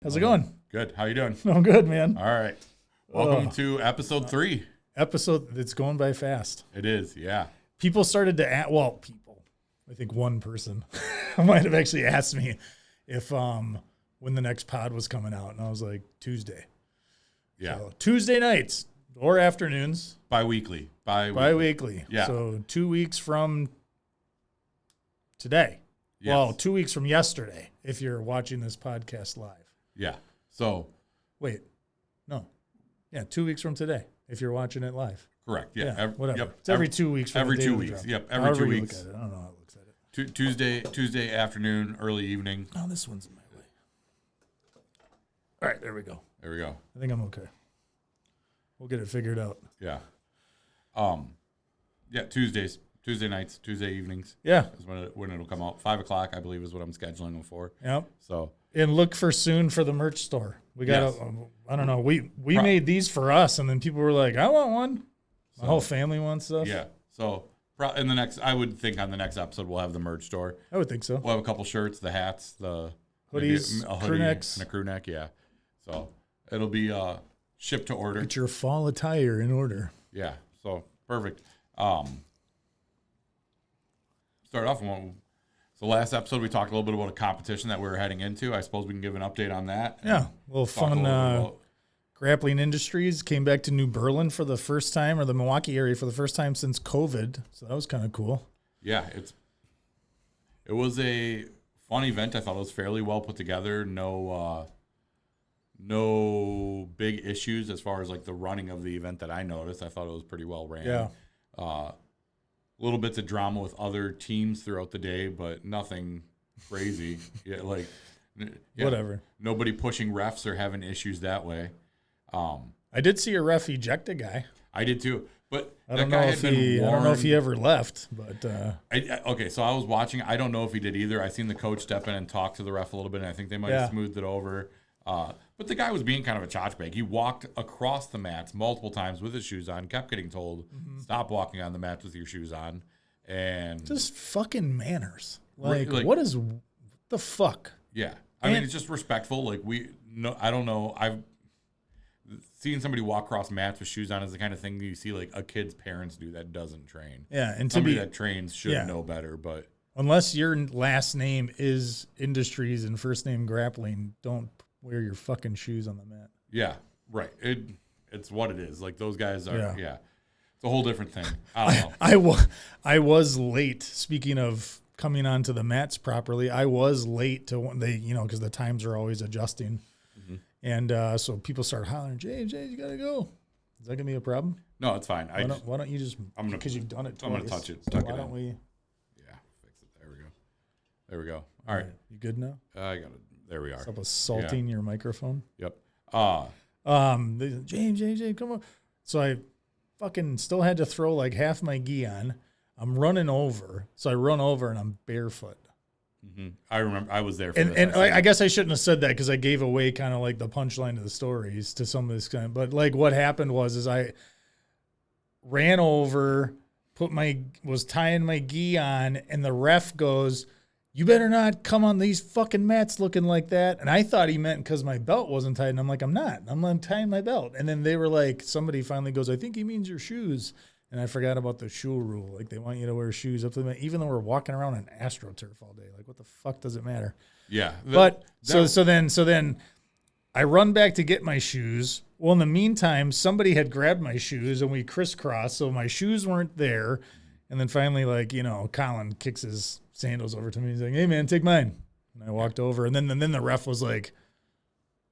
How's it going? Good. How you doing? I'm good, man. All right. Welcome to episode 3. Episode that's going by fast. It is, yeah. People started to ask, I think one person might have actually asked me if when the next pod was coming out, and I was like, Tuesday. Yeah. So, Tuesday nights or afternoons. Bi-weekly. Bi-weekly. Yeah. So 2 weeks from today. Yes. Well, 2 weeks from yesterday, if you're watching this podcast live. Yeah. So. Wait. No. Yeah, 2 weeks from today, if you're watching it live. Correct. Yeah. Whatever. Yep. It's every 2 weeks. From every the day 2 of the weeks. drop. Yep. Every However 2 you weeks. look at it. I don't know how it looks at it. Tuesday afternoon, early evening. Oh, this one's in my way. All right, there we go. There we go. I think I'm okay. We'll get it figured out. Yeah. Yeah. Tuesday nights, Tuesday evenings. Yeah. Is when it'll come out. 5 o'clock, I believe, is what I'm scheduling them for. Yep. So. And look for soon for the merch store. We got. Yes. I don't know. We made these for us, and then people were like, "I want one." My whole family wants stuff. Yeah. So in the next, I would think on the next episode we'll have the merch store. I would think so. We'll have a couple shirts, the hats, the hoodies, a hoodie crew necks, and a crew neck. Yeah. So it'll be shipped to order. Get your fall attire in order. Yeah. So perfect. Start off. So last episode we talked a little bit about a competition that we were heading into. I suppose we can give an update on that. Yeah. A little fun. Grappling Industries came back to New Berlin for the first time, or the Milwaukee area for the first time since COVID. So that was kind of cool. Yeah, it was a fun event. I thought it was fairly well put together. No big issues as far as like the running of the event that I noticed. I thought it was pretty well ran. Yeah. Little bits of drama with other teams throughout the day, but nothing crazy. Whatever. Nobody pushing refs or having issues that way. I did see a ref eject a guy. I did too, but I don't know if he ever left. But okay, so I was watching. I don't know if he did either. I seen the coach step in and talk to the ref a little bit, and I think they might have smoothed it over. But the guy was being kind of a tchotchbag. He walked across the mats multiple times with his shoes on. Kept getting told, "Stop walking on the mats with your shoes on," and just fucking manners. Like what the fuck? Yeah, I mean it's just respectful. Like I don't know. I've seeing somebody walk across mats with shoes on is the kind of thing you see like a kid's parents do that doesn't train. Yeah, and somebody that trains should know better, but unless your last name is Industries and first name Grappling, don't wear your fucking shoes on the mat. Yeah, right. It's what it is. Like those guys are. Yeah, it's a whole different thing. I don't know. I was late. Speaking of coming onto the mats properly, I was late to when they because the times are always adjusting. And so people start hollering, Jay, you got to go. Is that going to be a problem? No, it's fine. Why don't you just, because you've done it twice. I'm going to touch it. So why don't we? Yeah, fix it. There we go. All right. You good now? I got it. There we are. Stop assaulting your microphone. Yep. Jay, come on. So I fucking still had to throw like half my gi on. I'm running over. So I run over and I'm barefoot. Mm-hmm. I remember I was there for this. And I guess I shouldn't have said that because I gave away kind of like the punchline of the stories to some of this kind. But like what happened was I ran over, was tying my gi on, and the ref goes, "You better not come on these fucking mats looking like that." And I thought he meant because my belt wasn't tied. And I'm like, I'm not. I'm untying my belt. And then they were like, somebody finally goes, "I think he means your shoes." And I forgot about the shoe rule. Like, they want you to wear shoes up to the even though we're walking around on AstroTurf all day. Like, what the fuck does it matter? Yeah. So then I run back to get my shoes. Well, in the meantime, somebody had grabbed my shoes, and we crisscrossed, so my shoes weren't there. And then finally, Colin kicks his sandals over to me. He's like, "Hey, man, take mine." And I walked over, and then the ref was like,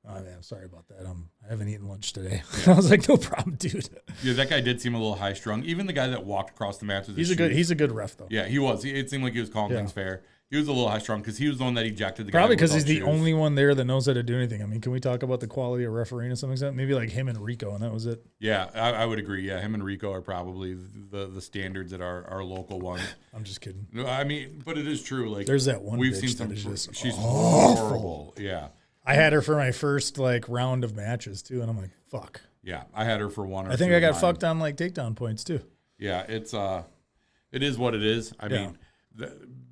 "Oh, man, I'm sorry about that. I haven't eaten lunch today." I was like, "No problem, dude." Yeah, that guy did seem a little high strung. Even the guy that walked across the mats with his shoes. He's a good ref, though. Yeah, he was. It seemed like he was calling things fair. He was a little high strung because he was the one that ejected the guy. Probably because he's the only one there that knows how to do anything. I mean, can we talk about the quality of refereeing to some extent? Maybe like him and Rico, and that was it. Yeah, I would agree. Yeah, him and Rico are probably the standards that are our local ones. I'm just kidding. No, I mean, but it is true. Like there's that one. We've bitch seen some. that is just she's awful. horrible. Yeah. I had her for my first round of matches too, and I'm like, fuck. Yeah, I had her for one. Or I think I got fucked on takedown points too. Yeah, it is what it is. I mean,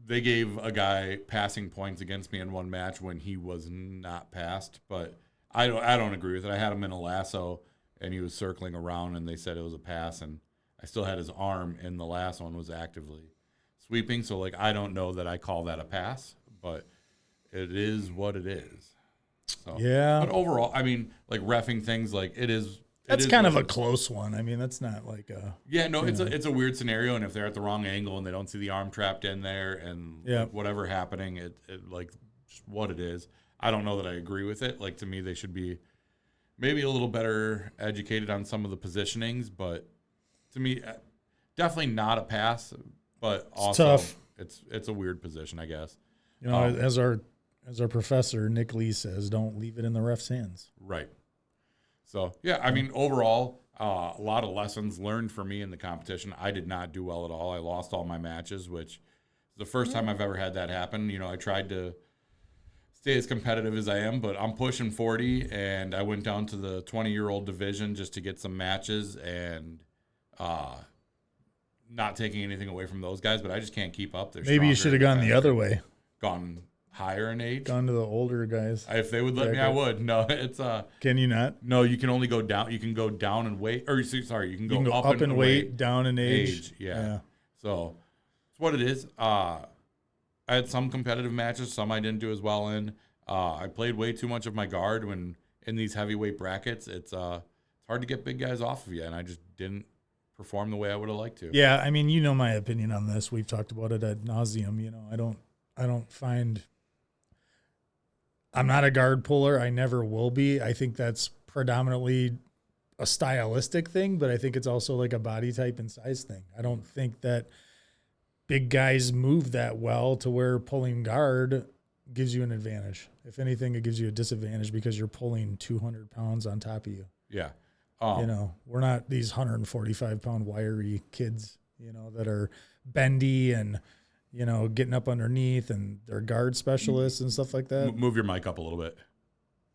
they gave a guy passing points against me in one match when he was not passed, but I don't agree with it. I had him in a lasso, and he was circling around, and they said it was a pass, and I still had his arm in the lasso and was actively sweeping. So, like, I don't know that I call that a pass, but it is what it is. So, yeah. But overall, I mean, like, reffing things, like, it is. That's kind of a close one. I mean, that's not like a. Yeah, no, it's a weird scenario, and if they're at the wrong angle and they don't see the arm trapped in there and like, whatever happening, it like just what it is. I don't know that I agree with it. Like, to me, they should be maybe a little better educated on some of the positionings, but to me, definitely not a pass. But also, tough. It's a weird position, I guess. You know, as our professor Nick Lee says, don't leave it in the ref's hands. Right. So, yeah, I mean, overall, a lot of lessons learned for me in the competition. I did not do well at all. I lost all my matches, which is the first time I've ever had that happen. You know, I tried to stay as competitive as I am, but I'm pushing 40, and I went down to the 20-year-old division just to get some matches and not taking anything away from those guys, but I just can't keep up. Maybe you should have gone the other way. Gone higher in age. Gone to the older guys. If they would let me, I would. No, it's Can you not? No, you can only go down. You can go down in weight, or sorry, you can go up in weight, down in age. Yeah. So it's what it is. I had some competitive matches, some I didn't do as well in. I played way too much of my guard when in these heavyweight brackets. It's hard to get big guys off of you, and I just didn't perform the way I would have liked to. Yeah, I mean, you know my opinion on this. We've talked about it ad nauseum. You know, I don't find. I'm not a guard puller. I never will be. I think that's predominantly a stylistic thing, but I think it's also like a body type and size thing. I don't think that big guys move that well to where pulling guard gives you an advantage. If anything, it gives you a disadvantage because you're pulling 200 pounds on top of you. Yeah. You know, we're not these 145-pound wiry kids, you know, that are bendy and, you know, getting up underneath, and they're guard specialists and stuff like that. Move your mic up a little bit.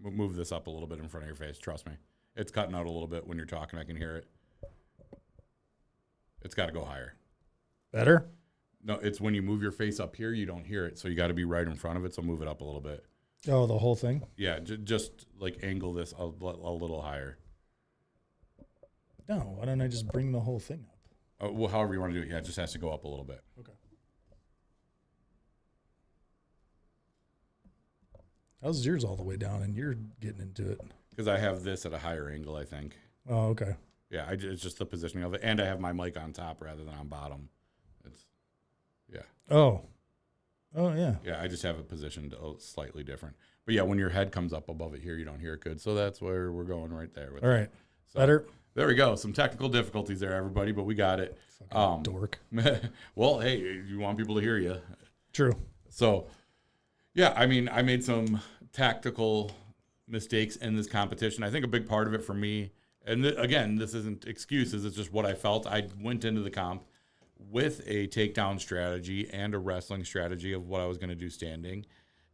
Move this up a little bit in front of your face. Trust me. It's cutting out a little bit when you're talking. I can hear it. It's got to go higher. Better? No, it's when you move your face up here, you don't hear it. So you got to be right in front of it. So move it up a little bit. Oh, the whole thing? Yeah, just like angle this a little higher. No, why don't I just bring the whole thing up? Well, however you want to do it. Yeah, it just has to go up a little bit. Okay. How's yours all the way down and you're getting into it? Because I have this at a higher angle, I think. Oh, okay. Yeah, it's just the positioning of it. And I have my mic on top rather than on bottom. Yeah. Oh, yeah. Yeah, I just have it positioned slightly different. But yeah, when your head comes up above it here, you don't hear it good. So that's where we're going right there. All right. So, better? There we go. Some technical difficulties there, everybody, but we got it. Dork. Well, hey, you want people to hear you. True. So, yeah, I mean, I made some tactical mistakes in this competition. I think a big part of it for me, and again, this isn't excuses, it's just what I felt. I went into the comp with a takedown strategy and a wrestling strategy of what I was going to do standing.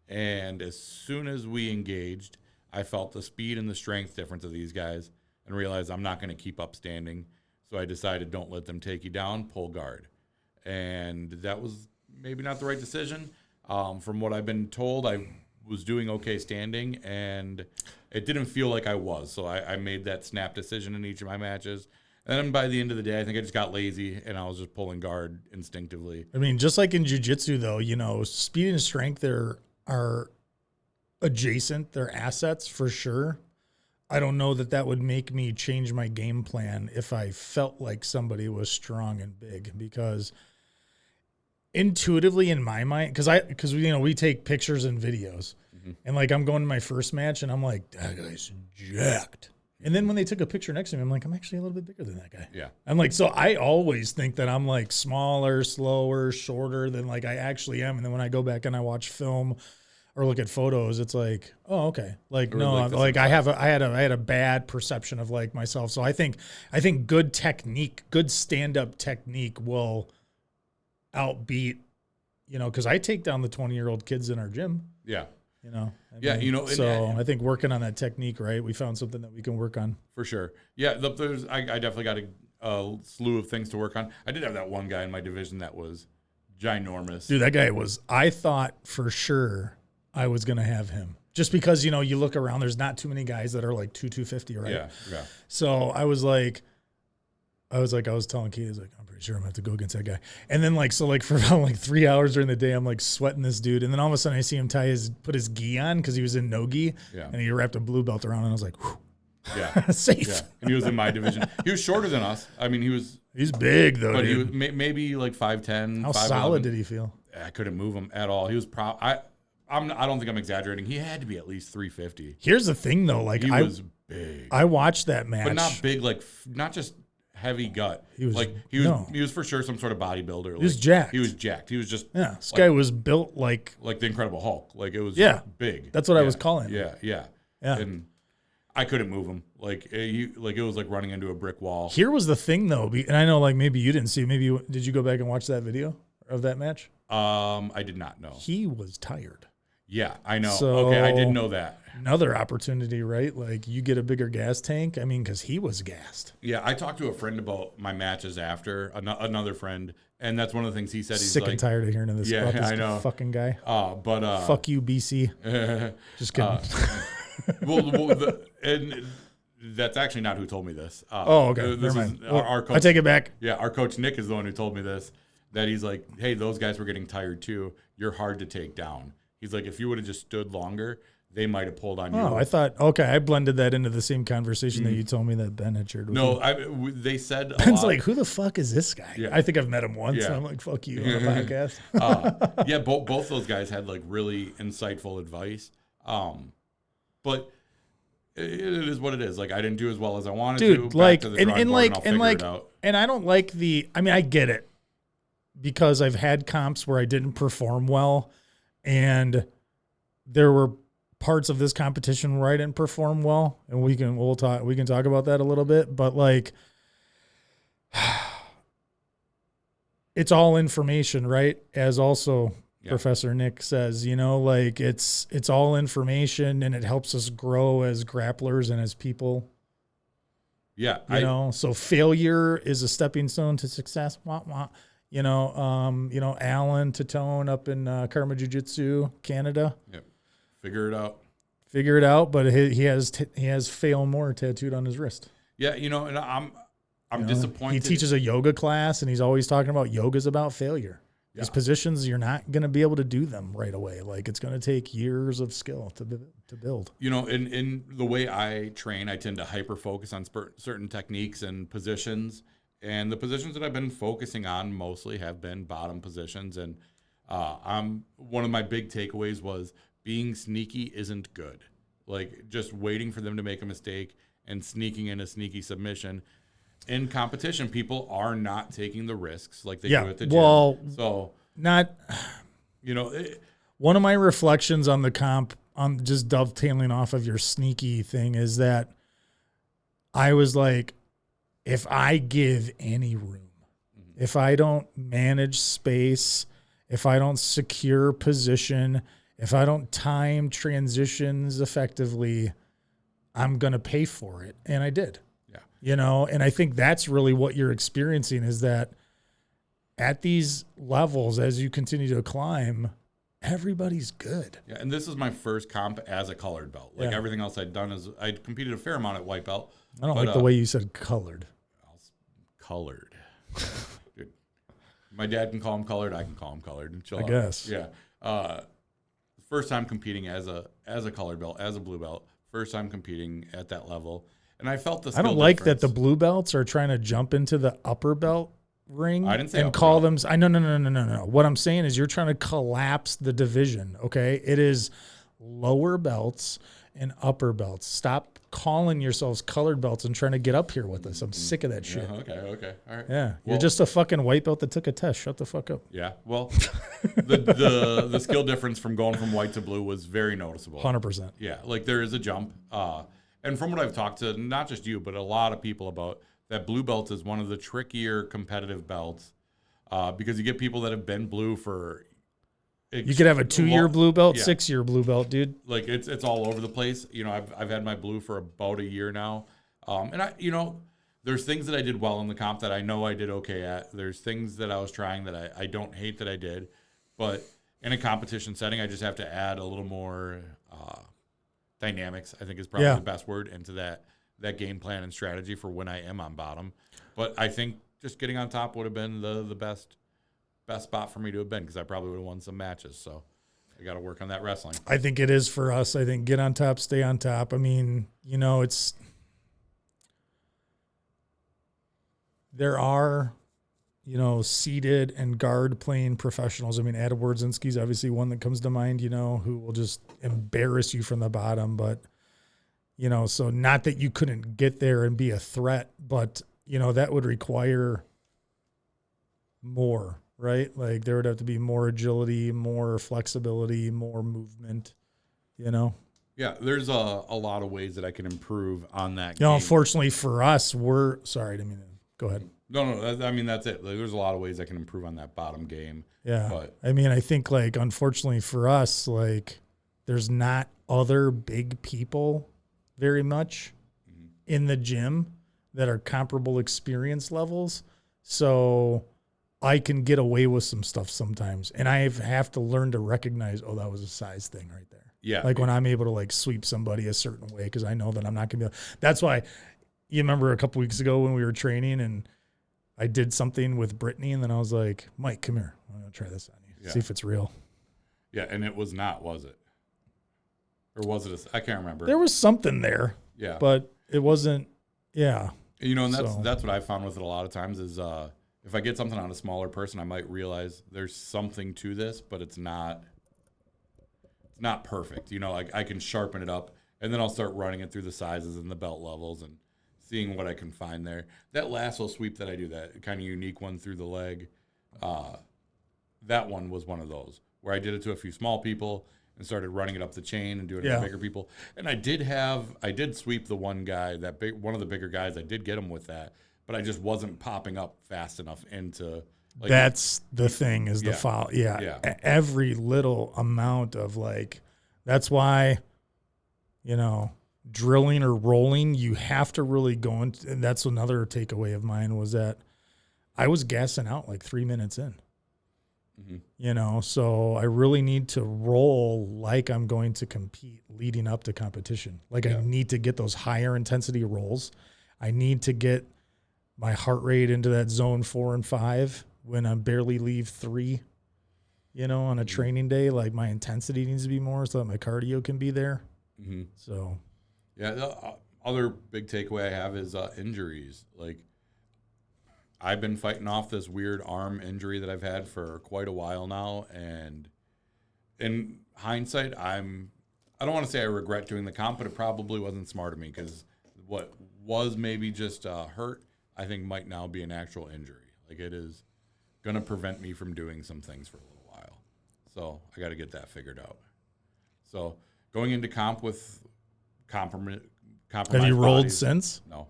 And as soon as we engaged, I felt the speed and the strength difference of these guys and realized I'm not going to keep up standing. So I decided don't let them take you down, pull guard. And that was maybe not the right decision. From what I've been told, I was doing okay standing, and it didn't feel like I was. So I made that snap decision in each of my matches. And then by the end of the day, I think I just got lazy, and I was just pulling guard instinctively. I mean, just like in jiu-jitsu, though, you know, speed and strength are adjacent. They're assets for sure. I don't know that would make me change my game plan if I felt like somebody was strong and big, because intuitively in my mind, because you know, we take pictures and videos, and like I'm going to my first match and I'm like, that guy's jacked. And then when they took a picture next to me, I'm like, I'm actually a little bit bigger than that guy. Yeah. I'm like, so I always think that I'm like smaller, slower, shorter than like I actually am. And then when I go back and I watch film or look at photos, it's like, oh, okay. Like, no, like I had a bad perception of like myself. So I think good technique, good stand-up technique will outbeat, you know, because I take down the 20-year-old kids in our gym. Yeah. You know, you know, so I think working on that technique, right? We found something that we can work on for sure. Yeah, I definitely got a slew of things to work on. I did have that one guy in my division that was ginormous. Dude, that guy was, I thought for sure I was going to have him. Just because, you know, you look around, there's not too many guys that are like 250, right? Yeah. So I was telling Keith, I was like, I'm pretty sure I'm going to have to go against that guy. And then for about like 3 hours during the day, I'm like sweating this dude. And then all of a sudden I see him put his gi on because he was in no gi. Yeah. And he wrapped a blue belt around and I was like, whew. Yeah. Safe. Yeah. And he was in my division. He was shorter than us. I mean, he's big though, but dude. He was maybe like 5'10". How 5'11". solid did he feel? I couldn't move him at all. He was I don't think I'm exaggerating. He had to be at least 350. Here's the thing though, like he was big. I watched that match. But not big, like not just heavy gut. He was for sure some sort of bodybuilder. He was jacked. He was jacked. He was just this guy was built like the Incredible Hulk. Like it was big. That's what I was calling him. Yeah. And I couldn't move him. It was like running into a brick wall. Here was the thing though, and I know like maybe you didn't see. Did you go back and watch that video of that match? I did not know. He was tired. Yeah, I know. So, okay, I didn't know that. Another opportunity, right? Like you get a bigger gas tank. I mean, because he was gassed. Yeah, I talked to a friend about my matches after, another friend, and that's one of the things he said. He's sick and tired of hearing of this. Yeah, this I know. Fucking guy. Fuck you, BC. Just kidding. And that's actually not who told me this. Okay. This is our coach. I take it back. Yeah, our coach Nick is the one who told me this. That he's like, hey, those guys were getting tired too. You're hard to take down. He's like, if you would have just stood longer, they might have pulled on you. Oh, I thought, okay, I blended that into the same conversation that you told me that Ben had shared with you. They said Ben's like, who the fuck is this guy? Yeah. I think I've met him once. Yeah. And I'm like, fuck you on a podcast. Yeah, both those guys had like really insightful advice. But it is what it is. Like I didn't do as well as I wanted to. Dude, like, and I don't like I get it because I've had comps where I didn't perform well, and there were parts of this competition where I didn't perform well, and we can talk about that a little bit, but like it's all information, right? As also Professor Nick says, you know, like it's all information and it helps us grow as grapplers and as people. Yeah. So failure is a stepping stone to success. Wah, wah. Alan Tatone up in Karma Jiu-Jitsu, Canada. Yep. Figure it out. But he has fail more tattooed on his wrist. Yeah. And I'm disappointed. He teaches a yoga class and he's always talking about yoga's about failure. Yeah. These positions, you're not going to be able to do them right away. Like it's going to take years of skill to build. In the way I train, I tend to hyper focus on certain techniques and positions. And the positions that I've been focusing on mostly have been bottom positions. And one of my big takeaways was being sneaky isn't good. Like just waiting for them to make a mistake and sneaking in a sneaky submission. In competition, people are not taking the risks like they do at the gym. Well, so not, one of my reflections on the comp, on just dovetailing off of your sneaky thing, is that I was like, if I give any room, if I don't manage space, if I don't secure position, if I don't time transitions effectively, I'm going to pay for it. And I did. And I think that's really what you're experiencing, is that at these levels, as you continue to climb, everybody's good. Yeah, and this is my first comp as a colored belt. Like everything else I'd done is I competed a fair amount at white belt. I don't like the way you said colored. Colored. Dude, my dad can call him colored. I can call him colored. I guess. Yeah. First time competing as a colored belt, as a blue belt. First time competing at that level. And I felt the skill I don't like difference. that the blue belts are trying to jump into the upper belt ring. I didn't say and call them. No. What I'm saying is you're trying to collapse the division. Okay, it is lower belts and upper belts. Stop calling yourselves colored belts and trying to get up here with us. I'm sick of that shit. Okay, all right. Yeah, you're just a fucking white belt that took a test. Shut the fuck up. Yeah, well, the skill difference from going from white to blue was very noticeable. 100%. Yeah, like there is a jump. And from what I've talked to, not just you, but a lot of people about, that blue belt is one of the trickier competitive belts because you get people that have been blue for. You could have a 2-year blue belt, 6-year blue belt, dude. Like it's all over the place. I've had my blue for about a year now, and there's things that I did well in the comp that I know I did okay at. There's things that I was trying that I don't hate that I did. But in a competition setting, I just have to add a little more dynamics, I think is probably the best word, into that game plan and strategy for when I am on bottom. But I think just getting on top would have been the best spot for me to have been, because I probably would have won some matches. So I got to work on that wrestling. I think it is for us. I think get on top, stay on top. I mean, there are, seated and guard playing professionals. I mean, Adam Wardzinski's obviously one that comes to mind, who will just embarrass you from the bottom. But, so not that you couldn't get there and be a threat, but, that would require more, right? Like there would have to be more agility, more flexibility, more movement, Yeah, there's a lot of ways that I can improve on that game. Unfortunately for us, go ahead. No, I mean, that's it. Like, there's a lot of ways I can improve on that bottom game. Yeah. But I mean, I think, unfortunately for us, there's not other big people very much in the gym that are comparable experience levels. So I can get away with some stuff sometimes. And I have to learn to recognize, that was a size thing right there. Yeah. When I'm able to, sweep somebody a certain way, because I know that I'm not going to be – that's why you remember a couple weeks ago when we were training and I did something with Brittany, and then I was like, Mike, come here. I'm going to try this on you. See if it's real. Yeah, and it was not, was it? Or was it? I can't remember. There was something there. Yeah. But it wasn't, yeah. And that's what I found with it a lot of times is if I get something on a smaller person, I might realize there's something to this, but it's not perfect. I can sharpen it up, and then I'll start running it through the sizes and the belt levels and seeing what I can find there. That lasso sweep that I do, that kind of unique one through the leg, that one was one of those where I did it to a few small people and started running it up the chain and doing it to bigger people. And I did sweep the one guy, one of the bigger guys. I did get him with that, but I just wasn't popping up fast enough into. That's the thing is the foul. Yeah. Every little amount of that's why, drilling or rolling, you have to really go into, and that's another takeaway of mine was that I was gassing out 3 minutes in. So I really need to roll like I'm going to compete leading up to competition. I need to get those higher intensity rolls. I need to get my heart rate into that zone 4 and 5 when I barely leave 3, on a training day. My intensity needs to be more so that my cardio can be there. So, yeah. The other big takeaway I have is injuries. I've been fighting off this weird arm injury that I've had for quite a while now, and in hindsight, I don't want to say I regret doing the comp, but it probably wasn't smart of me, because what was maybe just hurt, I think might now be an actual injury. It is going to prevent me from doing some things for a little while. So I got to get that figured out. So going into comp with compromised have you rolled bodies, since? No.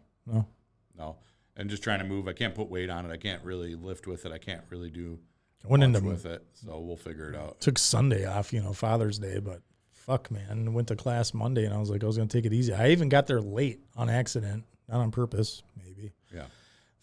And just trying to move. I can't put weight on it. I can't really lift with it. I can't really do much with it. So we'll figure it out. Took Sunday off, Father's Day, but fuck, man. Went to class Monday, and I was like, I was going to take it easy. I even got there late on accident, not on purpose, maybe. Yeah.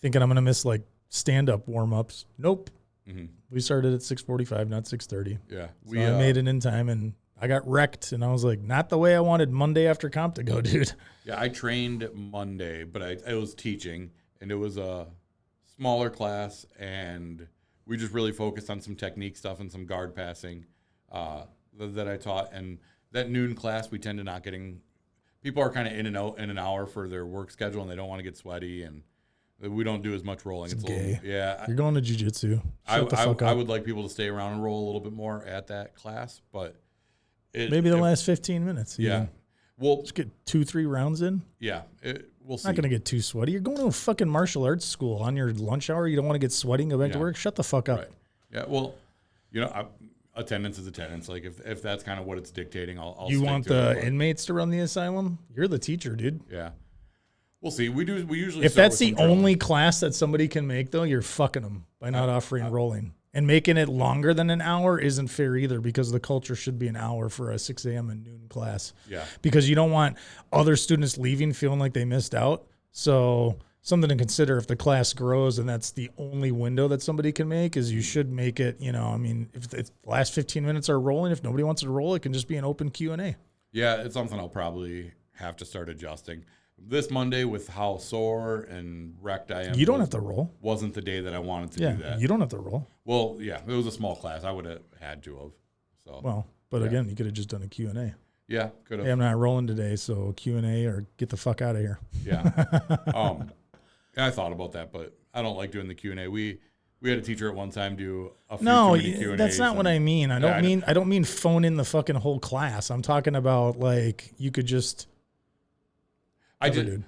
Thinking I'm going to miss stand-up warm-ups. Nope. Mm-hmm. We started at 6:45, not 6:30. Yeah. So I made it in time, and I got wrecked, and I was like, not the way I wanted Monday after comp to go, dude. Yeah, I trained Monday, but I was teaching, and it was a smaller class, and we just really focused on some technique stuff and some guard passing that I taught. And that noon class, we tend to not getting – people are kind of in and out in an hour for their work schedule, and they don't want to get sweaty, and we don't do as much rolling. It's gay. A little, yeah. You're going to jiu-jitsu. Shut the fuck up. I would like people to stay around and roll a little bit more at that class, but – maybe the last 15 minutes. Yeah. Well, just get 2-3 rounds in. Yeah. We'll see. Not going to get too sweaty. You're going to a fucking martial arts school on your lunch hour. You don't want to get sweaty and go back to work. Shut the fuck up. Right. Yeah. Well, attendance is attendance. If that's kind of what it's dictating, I'll You stick want to the it, inmates to run the asylum? You're the teacher, dude. Yeah. We'll see. We usually. If that's the only class that somebody can make, though, you're fucking them by not offering rolling. And making it longer than an hour isn't fair either, because the culture should be an hour for a 6 a.m. and noon class. Yeah. Because you don't want other students leaving feeling like they missed out. So something to consider if the class grows and that's the only window that somebody can make is you should make it, I mean, if the last 15 minutes are rolling, if nobody wants to roll, it can just be an open Q&A. Yeah, it's something I'll probably have to start adjusting. This Monday, with how sore and wrecked I am, You don't have to roll. Wasn't the day that I wanted to do that. You don't have to roll. Well, yeah, it was a small class. I would have had to have. So. Well, but again, you could have just done a Q&A. Yeah, could have. Hey, I'm not rolling today, so Q&A or get the fuck out of here. Yeah. I thought about that, but I don't like doing the Q&A. We had a teacher at one time do a few Q&As. That's not what I mean. I don't mean phone in the fucking whole class. I'm talking about like you could just. You're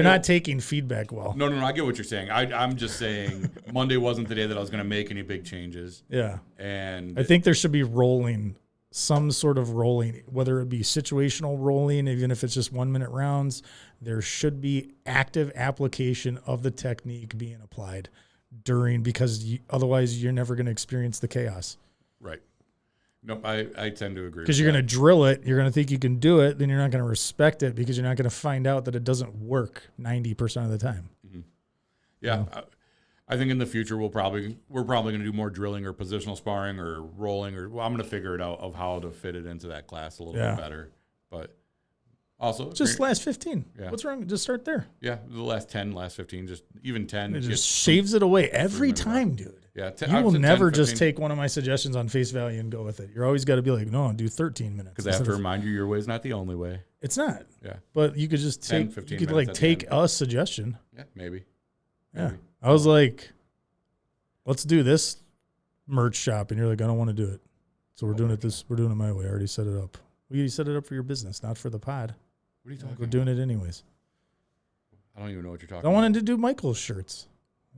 not taking feedback well. No. I get what you're saying. I'm just saying Monday wasn't the day that I was going to make any big changes. Yeah. And I think there should be rolling, some sort of rolling, whether it be situational rolling, even if it's just 1 minute rounds. There should be active application of the technique being applied because otherwise you're never going to experience the chaos. Right. Nope, I tend to agree. Because you're going to drill it, you're going to think you can do it, then you're not going to respect it because you're not going to find out that it doesn't work 90% of the time. Mm-hmm. Yeah, I think in the future we're probably going to do more drilling or positional sparring or rolling I'm going to figure it out of how to fit it into that class a little bit better. But also just last 15. Yeah. What's wrong? Just start there. Yeah, the last 10, last 15, just even 10. It just shaves it away every time, dude. Yeah, you will never 10, just take one of my suggestions on face value and go with it. You're always got to be like, no, do 13 minutes. Because I have to remind you, your way is not the only way. It's not. Yeah. But you could just 10, 15 you could like take a suggestion. Yeah, maybe. Yeah. I was like, let's do this merch shop. And you're like, I don't want to do it. So we're doing it my way. I already set it up. We set it up for your business, not for the pod. What are you talking about? We're doing it anyways. I don't even know what you're talking about. I wanted to do Michael's shirts.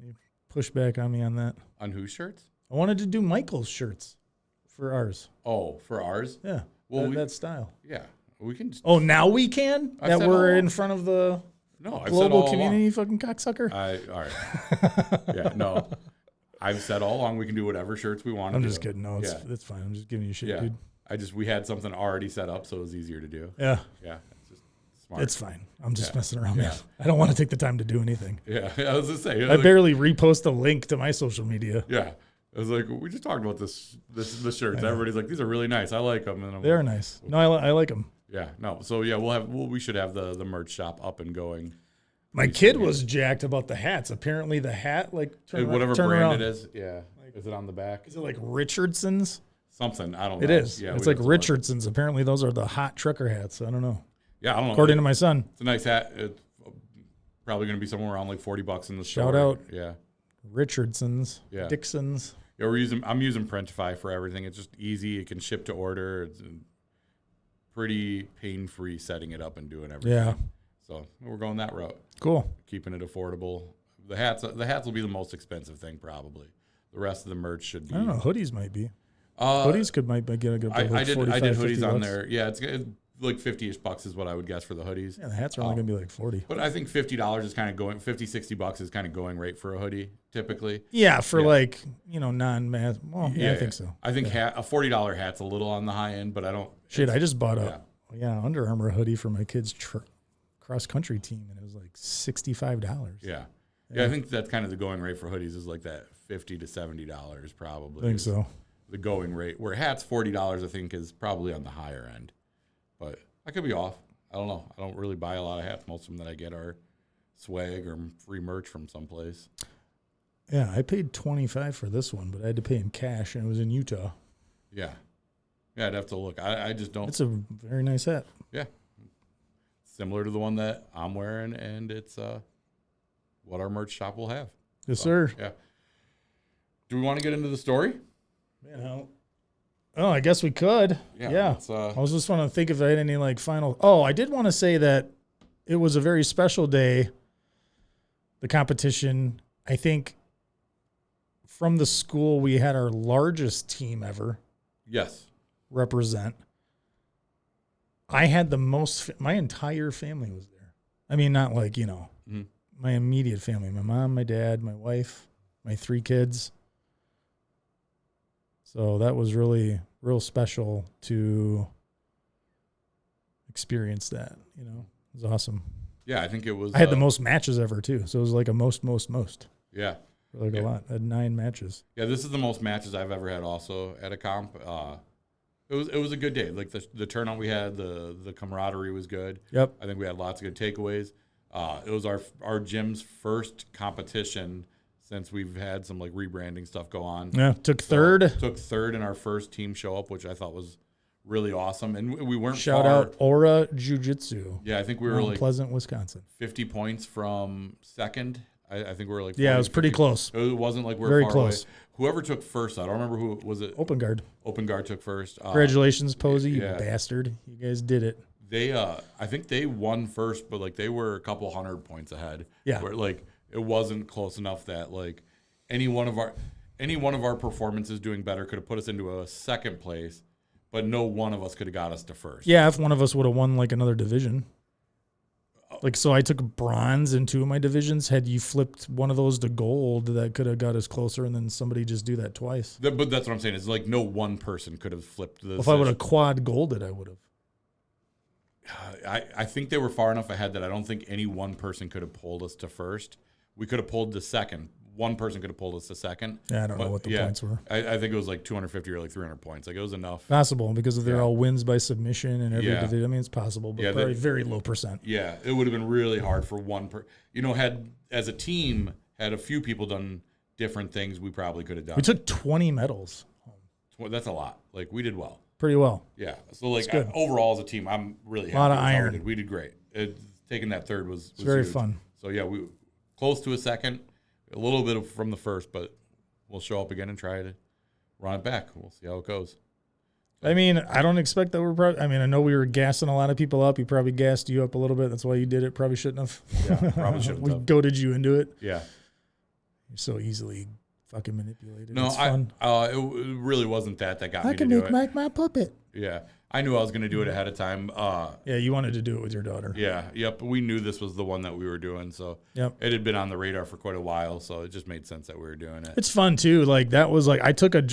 You push back on me on that. On whose shirts? I wanted to do Michael's shirts for ours. Oh, for ours? Yeah. Well, that style. Yeah. We can. Oh, now we can? That we're in front of the global community, fucking cocksucker? All right. Yeah, no. I've said all along we can do whatever shirts we want to do. I'm just kidding. No, it's fine. I'm just giving you shit, dude. We had something already set up, so it was easier to do. Yeah. Yeah. It's just smart. It's fine. I'm just messing around, man. I don't want to take the time to do anything. Yeah. I was just saying. I barely repost a link to my social media. Yeah. I was like, we just talked about the shirts. Yeah. Everybody's like, these are really nice. I like them. And they're nice. No, I like them. Yeah. No. So yeah, we should have the merch shop up and going. My kid was jacked about the hats. Apparently the hat, like whatever turn brand around. it is. Yeah. Is it on the back? Is it like Richardson's? Something. I don't know. It is. Yeah, it's like Richardson's. Apparently those are the hot trucker hats. I don't know. Yeah, I don't know. According to my son. It's a nice hat. It's probably going to be somewhere around like $40 in the store. Shout out. Yeah. Richardson's. Yeah. Dixon's. Yeah, I'm using Printify for everything. It's just easy. It can ship to order. It's pretty pain-free setting it up and doing everything. Yeah. So we're going that route. Cool. Keeping it affordable. The hats will be the most expensive thing probably. The rest of the merch should be. I don't know. Hoodies might be. Hoodies might get a good. I did hoodies on there. Yeah, it's like $50-ish is what I would guess for the hoodies. Yeah, the hats are only gonna be like 40. But I think $50 is kind of going. $50-$60 is kind of going rate for a hoodie typically. Yeah, for like non-math. Well, I think so. I think a $40 hat's a little on the high end, but I don't. Shit, I just bought a Under Armour hoodie for my kids' cross country team, and it was like $65. Yeah, I think that's kind of the going rate for hoodies is like that $50 to $70 probably. I think so. The going rate where hats $40 I think is probably on the higher end, but I could be off. I don't know. I don't really buy a lot of hats. Most of them that I get are swag or free merch from someplace. Yeah, I paid $25 for this one, but I had to pay in cash, and it was in Utah. Yeah, I'd have to look. I just don't. It's a very nice hat. Yeah, similar to the one that I'm wearing, and it's what our merch shop will have. Yes, sir. Yeah. Do we want to get into the story? I guess we could. Yeah. I was just want to think if I had any like final. Oh, I did want to say that it was a very special day. The competition, I think, from the school, we had our largest team ever. Yes. Represent. I had the most. My entire family was there. I mean, not like my immediate family. My mom, my dad, my wife, my 3 kids. So that was really real special to experience that, It was awesome. Yeah, I think it was. I had the most matches ever too, so it was like a most. Yeah, like a lot. I had 9 matches. Yeah, this is the most matches I've ever had also at a comp. It was a good day. Like the turnout we had, the camaraderie was good. Yep. I think we had lots of good takeaways. It was our gym's first competition since we've had some like rebranding stuff go on. Yeah, took third. Took third in our first team show up, which I thought was really awesome. And we weren't Shout far. out Aura Jiu-Jitsu. Yeah, I think we were like Pleasant, Wisconsin. 50 points from second. I think we were like 40, it was pretty 50. close. It wasn't like we were very far close. Away. Whoever took first, I don't remember who was it. Open guard. Open guard took first. Congratulations, Posey, you bastard! You guys did it. They, I think they won first, but like they were a couple 100 points ahead. Yeah. Where like it wasn't close enough that like any one of our performances doing better could have put us into a second place, but no one of us could have got us to first. Yeah, if one of us would have won like another division. Like, so I took bronze in 2 of my divisions. Had you flipped one of those to gold, that could have got us closer, and then somebody just do that twice. But that's what I'm saying. Is like no one person could have flipped this. If I would have quad golded, I would I have. think they were far enough ahead that I don't think any one person could have pulled us to first. We could have pulled to second. One person could have pulled us to second. Yeah, I don't know what the points were. I think it was like 250 or like 300 points. Like it was enough. Possible, because they're all wins by submission and every division. I mean, it's possible, but probably very low percent. Yeah, it would have been really hard for one had as a team, had a few people done different things, we probably could have done. We took 20 medals home. That's a lot. Like we did well. Pretty well. Yeah. So like overall as a team, I'm really happy. A lot of with how iron. We did great. Taking that third was very huge. fun. So yeah, we close to a second. A little bit from the first, but we'll show up again and try to run it back. We'll see how it goes. I mean, I don't expect that we're probably. I mean, I know we were gassing a lot of people up. He probably gassed you up a little bit. That's why you did it. Probably shouldn't have. Yeah, probably shouldn't have. We goaded you into it. Yeah. You're so easily fucking manipulated. No, it's fun. It really wasn't that got me to do it. I can make Mike my puppet. Yeah. I knew I was going to do it ahead of time. Yeah, you wanted to do it with your daughter. Yeah, yep. We knew this was the one that we were doing, so it had been on the radar for quite a while, so it just made sense that we were doing it. It's fun, too. Like, that was like,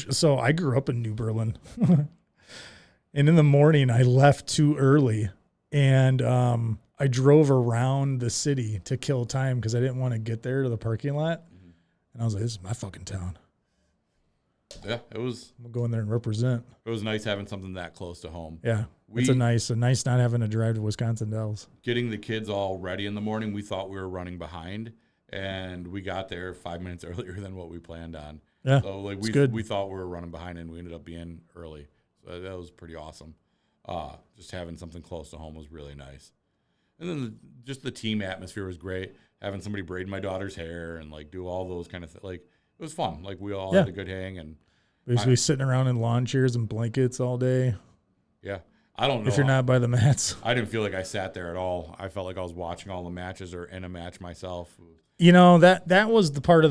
so I grew up in New Berlin. And in the morning, I left too early, and I drove around the city to kill time because I didn't want to get there to the parking lot. Mm-hmm. And I was like, this is my fucking town. Yeah, it was. I'm going to go in there and represent. It was nice having something that close to home. Yeah, it's a nice not having to drive to Wisconsin Dells. Getting the kids all ready in the morning, we thought we were running behind, and we got there 5 minutes earlier than what we planned on. Yeah, so like we thought we were running behind, and we ended up being early. So that was pretty awesome. Just having something close to home was really nice. And then just the team atmosphere was great. Having somebody braid my daughter's hair and like do all those kind of things. Like it was fun. Like we all had a good hang and basically sitting around in lawn chairs and blankets all day. Yeah. I don't know. If you're not by the mats. I didn't feel like I sat there at all. I felt like I was watching all the matches or in a match myself. You know, that was the part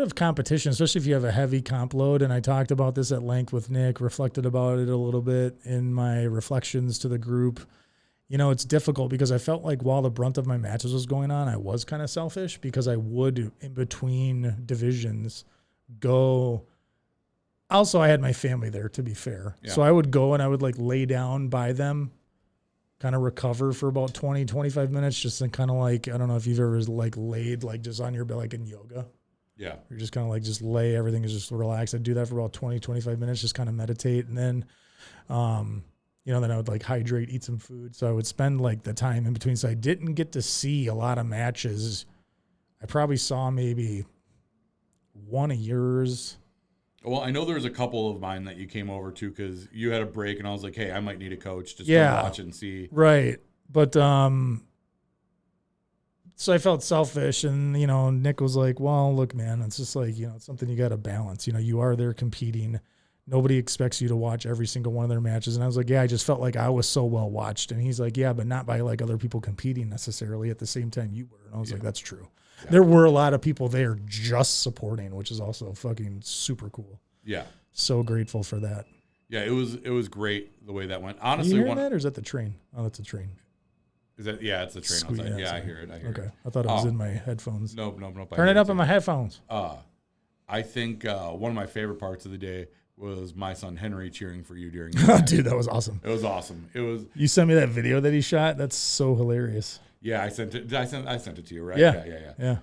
of competition, especially if you have a heavy comp load. And I talked about this at length with Nick, reflected about it a little bit in my reflections to the group. You know, it's difficult because I felt like while the brunt of my matches was going on, I was kind of selfish because I would, in between divisions, go. Also, I had my family there, to be fair. Yeah. So I would go and I would like lay down by them, kind of recover for about 20, 25 minutes, just in kind of like, I don't know if you've ever like laid like just on your bed, like in yoga. Yeah. You're just kind of like, just lay, everything is just relaxed. I'd do that for about 20, 25 minutes, just kind of meditate. And then, you know, then I would like hydrate, eat some food. So I would spend like the time in between. So I didn't get to see a lot of matches. I probably saw maybe one of yours. Well, I know there's a couple of mine that you came over to because you had a break and I was like, hey, I might need a coach. Just come watch and see. Right. But, so I felt selfish and, you know, Nick was like, well, look, man, it's just like, you know, it's something you got to balance. You know, you are there competing. Nobody expects you to watch every single one of their matches. And I was like, yeah, I just felt like I was so well watched. And he's like, yeah, but not by like other people competing necessarily at the same time you were. And I was like, that's true. Yeah. There were a lot of people there just supporting, which is also fucking super cool. Yeah. So grateful for that. Yeah, it was great the way that went. Honestly, you hear that or is that the train? Oh, that's a train. Is that it's the train outside. Yeah, I hear it. Okay. I thought it was in my headphones. Nope. Turn it up in my headphones. I think one of my favorite parts of the day was my son Henry cheering for you during Dude, that was awesome. It was awesome. It was. You sent me that video that he shot. That's so hilarious. Yeah, I sent it. I sent it to you, right? Yeah.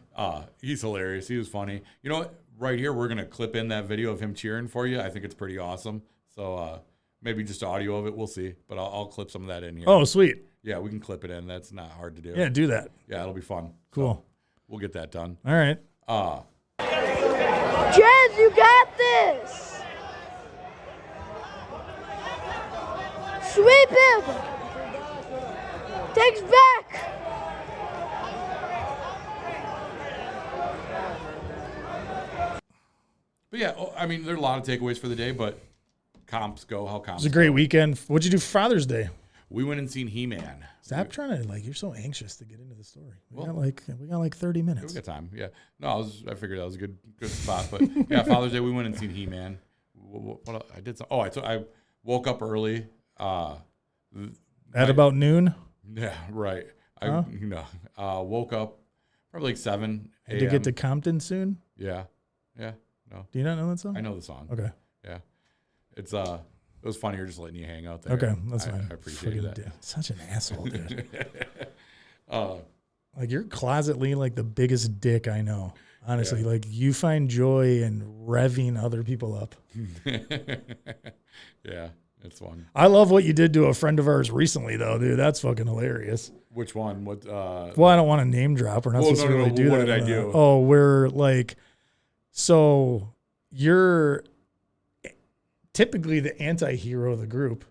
He's hilarious. He was funny. You know what? Right here, we're gonna clip in that video of him cheering for you. I think it's pretty awesome. So maybe just audio of it. We'll see. But I'll clip some of that in here. Oh, sweet. Yeah, we can clip it in. That's not hard to do. Yeah, do that. Yeah, it'll be fun. Cool. So we'll get that done. All right. Jez, you got this. Sweep him. Takes back. But yeah, I mean, there are a lot of takeaways for the day, but comps go how comps. It was a great go. weekend. What'd you do for Father's Day? We went and seen He-Man. Stop trying to you're so anxious to get into the story. We got like 30 minutes. We got time. Yeah. No, I figured that was a good spot. But yeah, Father's Day we went and seen He-Man. What I did? I woke up early. At about noon. Yeah, right. Woke up probably like 7 a.m. To get to Compton soon. Yeah. No. Do you not know that song? I know the song. Okay. Yeah. It was funnier just letting you hang out there. Okay, that's fine. I appreciate that. Dude, such an asshole, dude. Like you're closetly like the biggest dick I know. Honestly, like you find joy in revving other people up. Yeah, it's fun. I love what you did to a friend of ours recently, though, dude. That's fucking hilarious. Which one? What? Well, I don't want to name drop. We're not supposed to really do what that. What did I do? Oh, we're like, so you're typically the anti-hero of the group.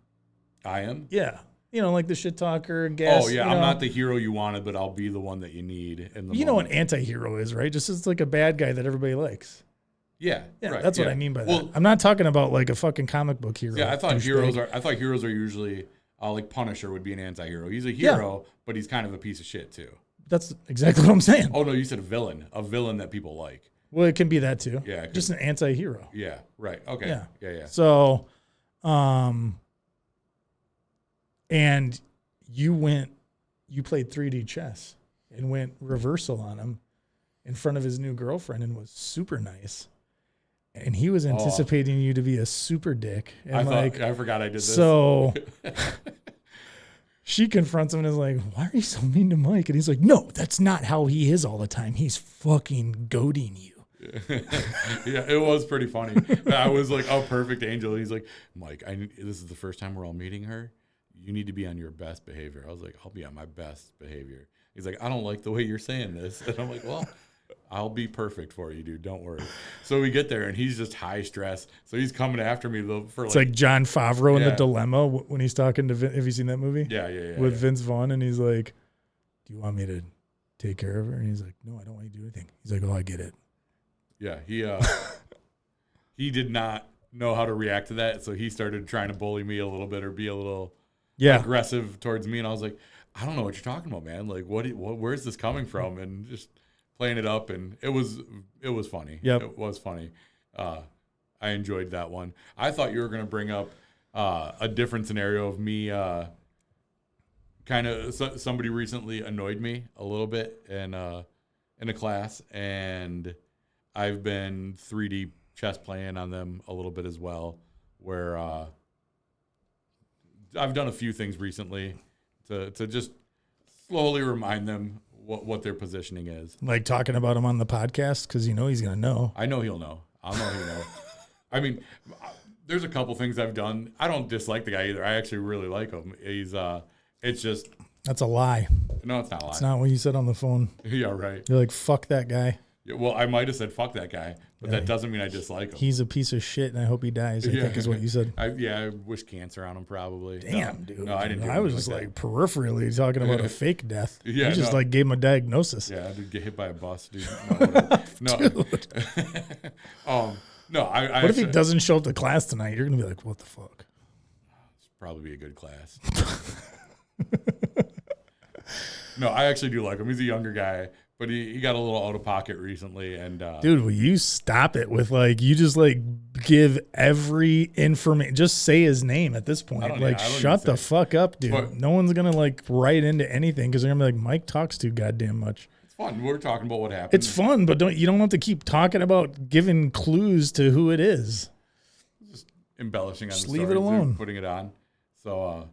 I am? Yeah. You know, like the shit talker, gas. Oh, yeah. I'm not the hero you wanted, but I'll be the one that you need. You know what anti-hero is, right? Just it's like a bad guy that everybody likes. Yeah. Yeah, right, that's what I mean by that. I'm not talking about like a fucking comic book hero. Yeah, I thought heroes are usually like Punisher would be an anti-hero. He's a hero, but he's kind of a piece of shit too. That's exactly what I'm saying. Oh no, you said a villain that people like. Well, it can be that too. Yeah, just an anti-hero. Yeah, right. Okay. Yeah. So, and you played 3D chess and went reversal on him in front of his new girlfriend and was super nice. And he was anticipating you to be a super dick. And I forgot I did this. So she confronts him and is like, why are you so mean to Mike? And he's like, no, that's not how he is all the time. He's fucking goading you. Yeah, it was pretty funny. I was like, oh, perfect angel. He's like, Mike, this is the first time we're all meeting her. You need to be on your best behavior. I was like, I'll be on my best behavior. He's like, I don't like the way you're saying this. And I'm like, well, I'll be perfect for you, dude. Don't worry. So we get there, and he's just high stress. So he's coming after me for it's like John Favreau in The Dilemma when he's talking to Have you seen that movie? Yeah. With Vince Vaughn, and he's like, do you want me to take care of her? And he's like, no, I don't want you to do anything. He's like, oh, I get it. Yeah, he did not know how to react to that, so he started trying to bully me a little bit or be a little aggressive towards me, and I was like, I don't know what you're talking about, man. Like, where's this coming from? And just playing it up, and it was funny. Yep. It was funny. I enjoyed that one. I thought you were going to bring up a different scenario of me. Somebody recently annoyed me a little bit in a class, and I've been 3D chess playing on them a little bit as well, where I've done a few things recently to just slowly remind them what their positioning is. Like talking about him on the podcast because he's going to know. I know he'll know. I'll know he'll know. I mean, there's a couple things I've done. I don't dislike the guy either. I actually really like him. It's just. That's a lie. No, it's not a lie. It's not what you said on the phone. Yeah, right. You're like, fuck that guy. Yeah, well, I might have said fuck that guy, but that doesn't mean I dislike him. He's a piece of shit, and I hope he dies, I think is what you said. I wish cancer on him probably. Damn, dude. No, I didn't do I was just like peripherally talking about a fake death. Yeah, you just like gave him a diagnosis. Yeah, I did get hit by a bus, dude. No. Dude. No, what if he doesn't show up to class tonight? You're going to be like, what the fuck? It's probably be a good class. No, I actually do like him. He's a younger guy, but he got a little out of pocket recently. And dude, will you stop it with like, you just like give every information, just say his name at this point. Like, shut the fuck up, dude. But no one's going to like write into anything because they're going to be like, Mike talks too goddamn much. It's fun. We're talking about what happened. It's fun, but you don't have to keep talking about giving clues to who it is. Just embellishing on just the leave it alone. Putting it on. So,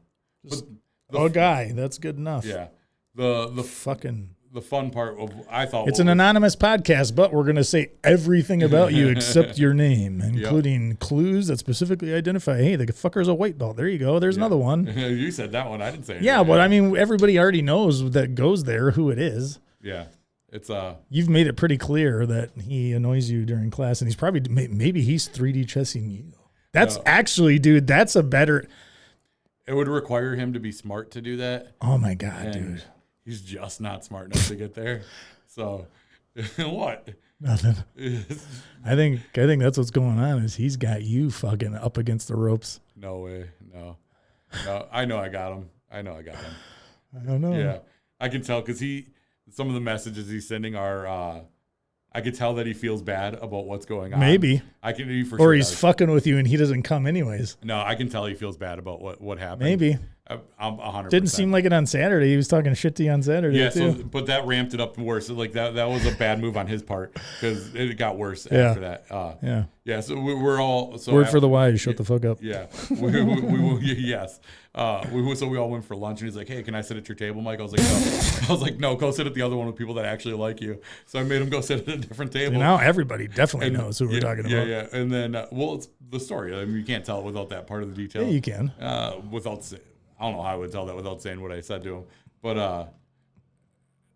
guy, that's good enough. Yeah. The fucking. The fun part of I thought It's an anonymous podcast, but we're gonna say everything about you except your name, including clues that specifically identify. Hey, the fucker's a white belt. There you go. There's another one. You said that one. I didn't say anything. Yeah, but I mean, everybody already knows that goes there who it is. Yeah, it's You've made it pretty clear that he annoys you during class, and he's probably maybe he's 3D chessing you. That's actually, dude. That's a better. It would require him to be smart to do that. Oh my god, dude. He's just not smart enough to get there. So, what? Nothing. I think that's what's going on. Is he's got you fucking up against the ropes? No way. No. I know I got him. I don't know. Yeah, I can tell because some of the messages he's sending are. I could tell that he feels bad about what's going on. Maybe. I can for or sure. Or he's fucking with you and he doesn't come anyways. No, I can tell he feels bad about what happened. Maybe. I'm 100%. Didn't seem like it on Saturday. He was talking shit to you on Saturday. Yeah, too. but that ramped it up worse. Like that was a bad move on his part because it got worse after that. Yeah. So we're all word for the wise. Shut the fuck up. Yeah. Yes. So we all went for lunch and he's like, "Hey, can I sit at your table, Mike?" I was like, "No." I was like, "No, go sit at the other one with people that actually like you." So I made him go sit at a different table. Now everybody definitely knows who we're talking about. Yeah. And then, it's the story. I mean, you can't tell it without that part of the detail. Yeah, you can. I don't know how I would tell that without saying what I said to him. But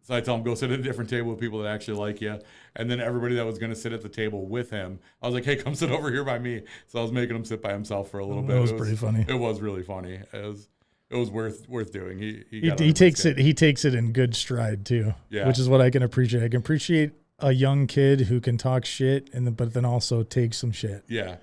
so I tell him, go sit at a different table with people that actually like you. And then everybody that was going to sit at the table with him, I was like, hey, come sit over here by me. So I was making him sit by himself for a little bit. It was pretty funny. It was really funny. It was worth doing. He takes it in good stride too. Yeah. Which is what I can appreciate. I can appreciate a young kid who can talk shit but then also take some shit. Yeah.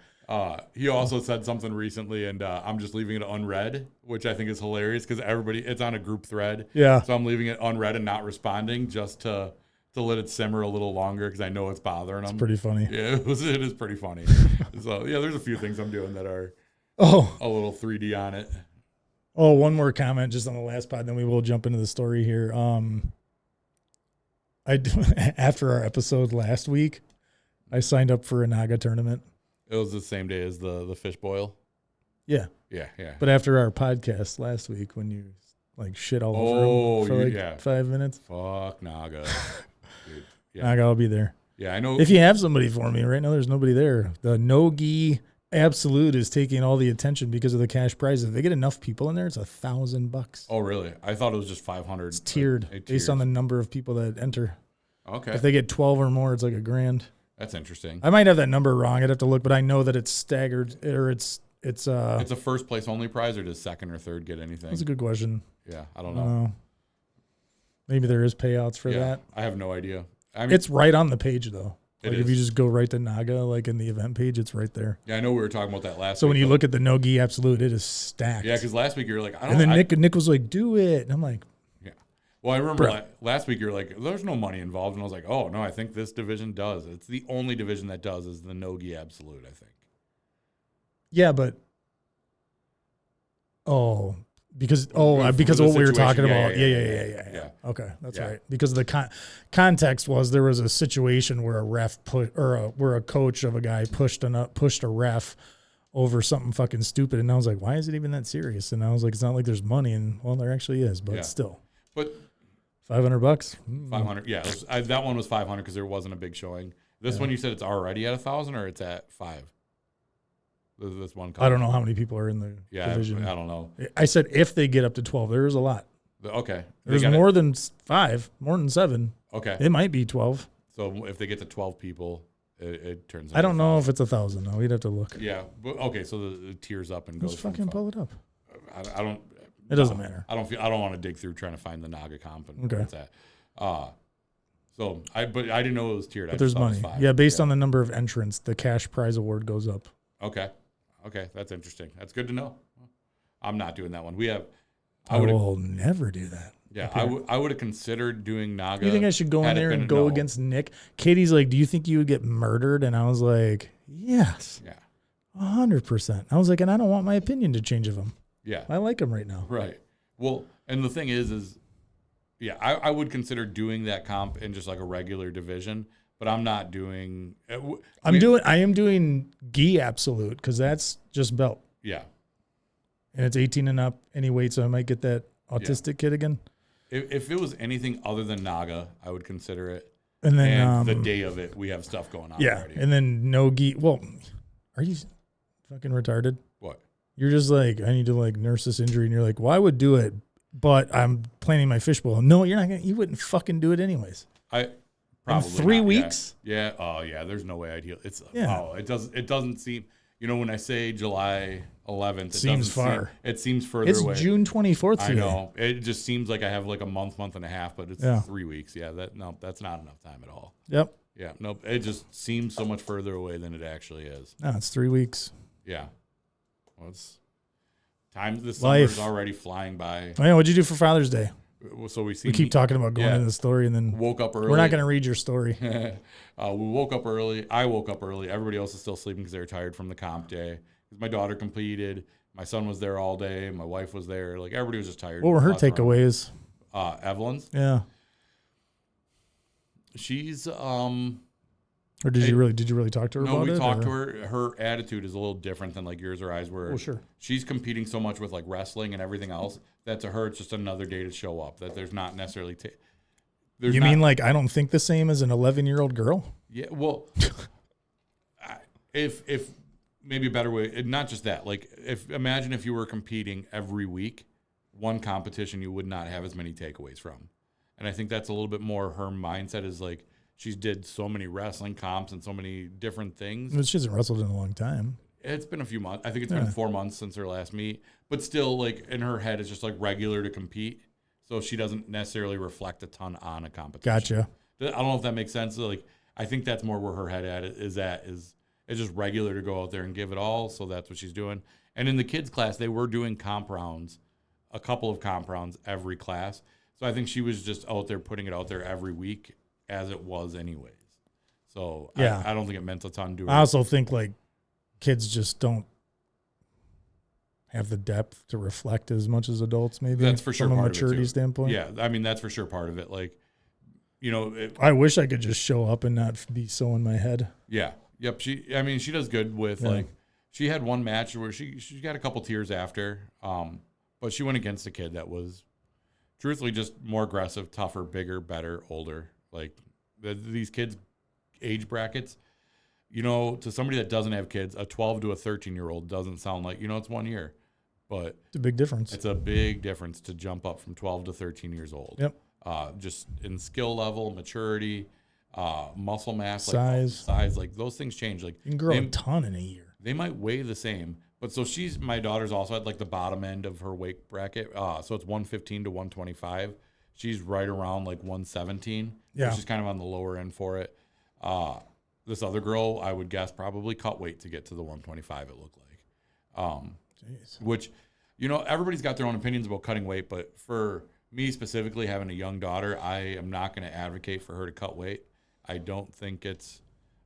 He also said something recently, and I'm just leaving it unread, which I think is hilarious because it's on a group thread. Yeah. So I'm leaving it unread and not responding just to let it simmer a little longer because I know it's bothering him. It's pretty funny. Yeah, it is pretty funny. So yeah, there's a few things I'm doing that are a little 3D on it. Oh, one more comment just on the last pod, then we will jump into the story here. After our episode last week, I signed up for a Naga tournament. It was the same day as the fish boil. Yeah. Yeah. But after our podcast last week, when you like shit all over him for 5 minutes. Fuck Naga. Dude, yeah. Naga, I'll be there. Yeah, I know. If you have somebody for me, right now there's nobody there. The no-gi absolute is taking all the attention because of the cash prizes. If they get enough people in there, it's $1,000. Oh, really? I thought it was just 500. It's tiered based on the number of people that enter. Okay. If they get 12 or more, it's like $1,000. That's interesting. I might have that number wrong. I'd have to look, but I know that it's staggered or it's a first place only prize, or does second or third get anything? That's a good question. Yeah, I don't know. Maybe there is payouts for that. I have no idea. I mean, it's right on the page though. Like if is. you just go right to Naga, like in the event page, it's right there. Yeah, I know we were talking about that last week. So when you look at the no-gi absolute, it is stacked. Yeah, because last week you were like, and then Nick was like, do it. And I'm like, yeah. Well, I remember last week you were like, there's no money involved. And I was like, oh, no, I think this division does. It's the only division that does is the no-gi absolute, I think. Yeah, but because of what we were talking about. Yeah. Okay, that's right. Because the context was there was a situation where a ref where a coach of a guy pushed a ref over something fucking stupid, and I was like, why is it even that serious? And I was like, it's not like there's money, and well, there actually is, but still. But $500. 500. Yeah, that one was 500 because there wasn't a big showing. This one you said it's already at 1,000 or it's at 5. This one. I don't know how many people are in the division. I don't know. I said if they get up to 12, there is a lot. Okay. There's more than 5, more than 7. Okay. It might be 12. So if they get to 12 people, it turns out. I don't know if it's 1,000. No, we'd have to look. Yeah. But, okay. So the tiers up and goes. Just fucking pull it up. I don't. It doesn't matter. I don't want to dig through trying to find the Naga comp and okay. What's that. But I didn't know it was tiered. But there's money. Yeah, based on the number of entrants, the cash prize award goes up. Okay, that's interesting. That's good to know. I'm not doing that one. I will never do that. Yeah, I would have considered doing Naga. You think I should go in there and go against Nick? Katie's like, do you think you would get murdered? And I was like, yes. Yeah. 100%. I was like, and I don't want my opinion to change of him. Yeah. I like him right now. Right. Well, and the thing is yeah, I would consider doing that comp in just like a regular division. But I'm not doing. I am doing gi absolute because that's just belt. Yeah. And it's 18 and up any weight, so I might get that autistic kid again. If it was anything other than Naga, I would consider it. And then And the day of it, we have stuff going on already. And then no gi. Well, are you fucking retarded? What? You're just like, I need to like nurse this injury, and you're like, well, I would do it, but I'm planning my fishbowl. No, you're not gonna. You wouldn't fucking do it anyways. Probably in 3 not, weeks. Yeah. Oh yeah. There's no way I'd heal. It's It doesn't seem. You know, when I say July 11th, it seems far. It seems further away. It's June 24th. I know. It just seems like I have like a month and a half, but it's 3 weeks. Yeah. That's not enough time at all. Yep. Yeah. Nope. It just seems so much further away than it actually is. No, it's 3 weeks. Yeah. Well, it's time. The summer's already flying by. I know. What'd you do for Father's Day? So we keep talking about going into the story, and then woke up early. We're not going to read your story. We woke up early. I woke up early. Everybody else is still sleeping because they were tired from the comp day. My daughter competed. My son was there all day. My wife was there. Like, everybody was just tired. What were her takeaways? Evelyn's. Yeah. She's Or did you really talk to her about it? No, we talked to her. Her attitude is a little different than like yours or ours were. Oh, sure. She's competing so much with like wrestling and everything else that to her it's just another day to show up. That there's not necessarily You mean like I don't think the same as an 11-year-old girl? Yeah, well, if maybe a better way, not just that. Like, imagine if you were competing every week, one competition you would not have as many takeaways from. And I think that's a little bit more her mindset is like she's did so many wrestling comps and so many different things. She hasn't wrestled in a long time. It's been a few months. I think it's been 4 months since her last meet. But still, like, in her head, it's just like regular to compete. So she doesn't necessarily reflect a ton on a competition. Gotcha. I don't know if that makes sense. Like, I think that's more where her head is it's just regular to go out there and give it all. So that's what she's doing. And in the kids class, they were doing comp rounds, a couple of comp rounds every class. So I think she was just out there putting it out there every week as it was anyways. So yeah. I don't think it meant a ton doing it. I also think like kids just don't have the depth to reflect as much as adults, maybe. That's for sure from a part maturity of it too. standpoint. Yeah, I mean, that's for sure part of it. Like, you know. I wish I could just show up and not be so in my head. Yeah. Yep. She does good with like, she had one match where she got a couple tears after, but she went against a kid that was truthfully just more aggressive, tougher, bigger, better, older. Like these kids' age brackets, you know, to somebody that doesn't have kids, a 12 to a 13-year-old doesn't sound like, you know, it's 1 year, but it's a big difference. It's a big difference to jump up from 12 to 13 years old. Yep. Just in skill level, maturity, muscle mass, size, like those things change. Like you can grow a ton in a year. They might weigh the same, but so my daughter's also at like the bottom end of her weight bracket. So it's 115 to 125. She's right around like 117. Yeah. Which is kind of on the lower end for it. This other girl, I would guess, probably cut weight to get to the 125. It looked like, which, you know, everybody's got their own opinions about cutting weight, but for me specifically, having a young daughter, I am not going to advocate for her to cut weight. I don't think it's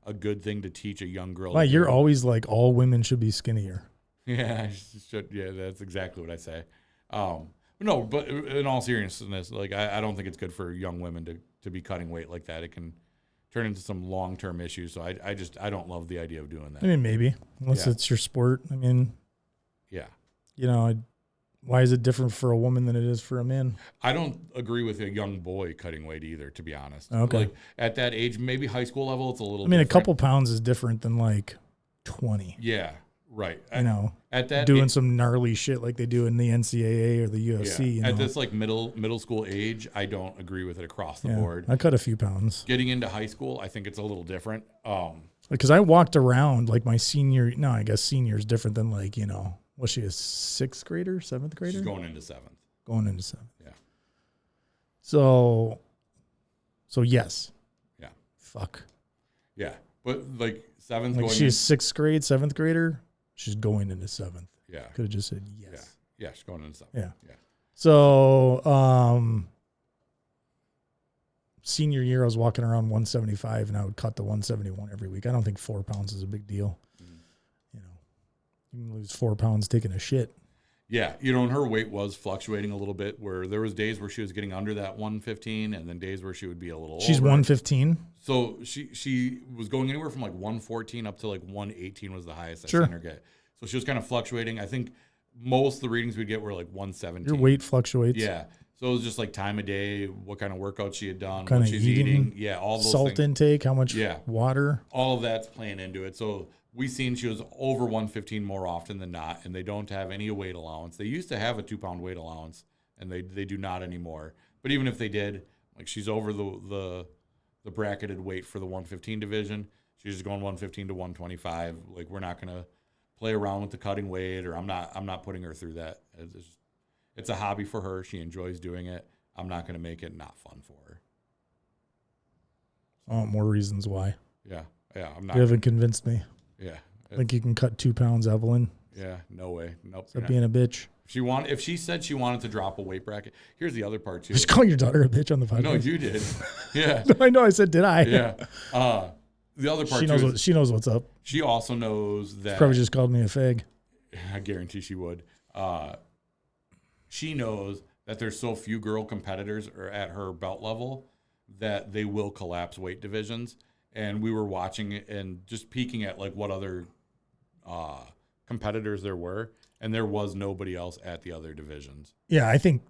a good thing to teach a young girl. Like you're always like all women should be skinnier. Yeah, yeah, that's exactly what I say. No, but in all seriousness, like I don't think it's good for young women to be cutting weight like that. It can turn into some long-term issues. So I don't love the idea of doing that. I mean, maybe unless it's your sport. I mean, yeah, you know, why is it different for a woman than it is for a man? I don't agree with a young boy cutting weight either, to be honest. Okay. Like at that age, maybe high school level, it's a little. I mean, different. a couple pounds is different than like 20. Yeah. Right. You know, at that doing some gnarly shit like they do in the NCAA or the UFC. Yeah. You know? At this like middle school age, I don't agree with it across the board. I cut a few pounds. Getting into high school, I think it's a little different. Because I walked around like my senior. No, I guess senior is different than like, you know, was she a 6th grader, 7th grader? She's going into 7th. Going into 7th. Yeah. So yes. Yeah. Fuck. Yeah, but like 7th. Like she's 6th grade, 7th grader. She's going into 7th. Yeah. Could have just said yes. Yeah, she's going into 7th. Yeah. Yeah. So, senior year, I was walking around 175, and I would cut to 171 every week. I don't think 4 pounds is a big deal. You know, you can lose 4 pounds taking a shit. Yeah, you know, and her weight was fluctuating a little bit. Where there was days where she was getting under that 115, and then days where she would be a little. She's over. 115. So she was going anywhere from like 114 up to like 118 was the highest I've sure. seen her get. So she was kind of fluctuating. I think most of the readings we'd get were like 117. Your weight fluctuates. Yeah. So it was just like time of day, what kind of workout she had done, Kind what of she's eating. Yeah, all those salt things. intake, how much water. All of that's playing into it. So we seen she was over 115 more often than not, and they don't have any weight allowance. They used to have a 2-pound weight allowance, and they do not anymore. But even if they did, like she's over the bracketed weight for the 115 division. She's just going 115 to 125. Like we're not gonna play around with the cutting weight, or I'm not putting her through that. It's a hobby for her. She enjoys doing it. I'm not gonna make it not fun for her. Oh, more reasons why. Yeah. I'm not. You haven't convinced me. Yeah. I think you can cut 2 pounds, Evelyn. Yeah. No way. Nope. Stop being a bitch. If she said she wanted to drop a weight bracket, here's the other part too. Just call your daughter a bitch on the podcast. No, you did. Yeah. I know. I said, did I? Yeah. The other part she knows what's up. She also knows that. She probably just called me a fag. I guarantee she would. She knows that there's so few girl competitors are at her belt level that they will collapse weight divisions. And we were watching it and just peeking at like what other competitors there were, and there was nobody else at the other divisions. Yeah, I think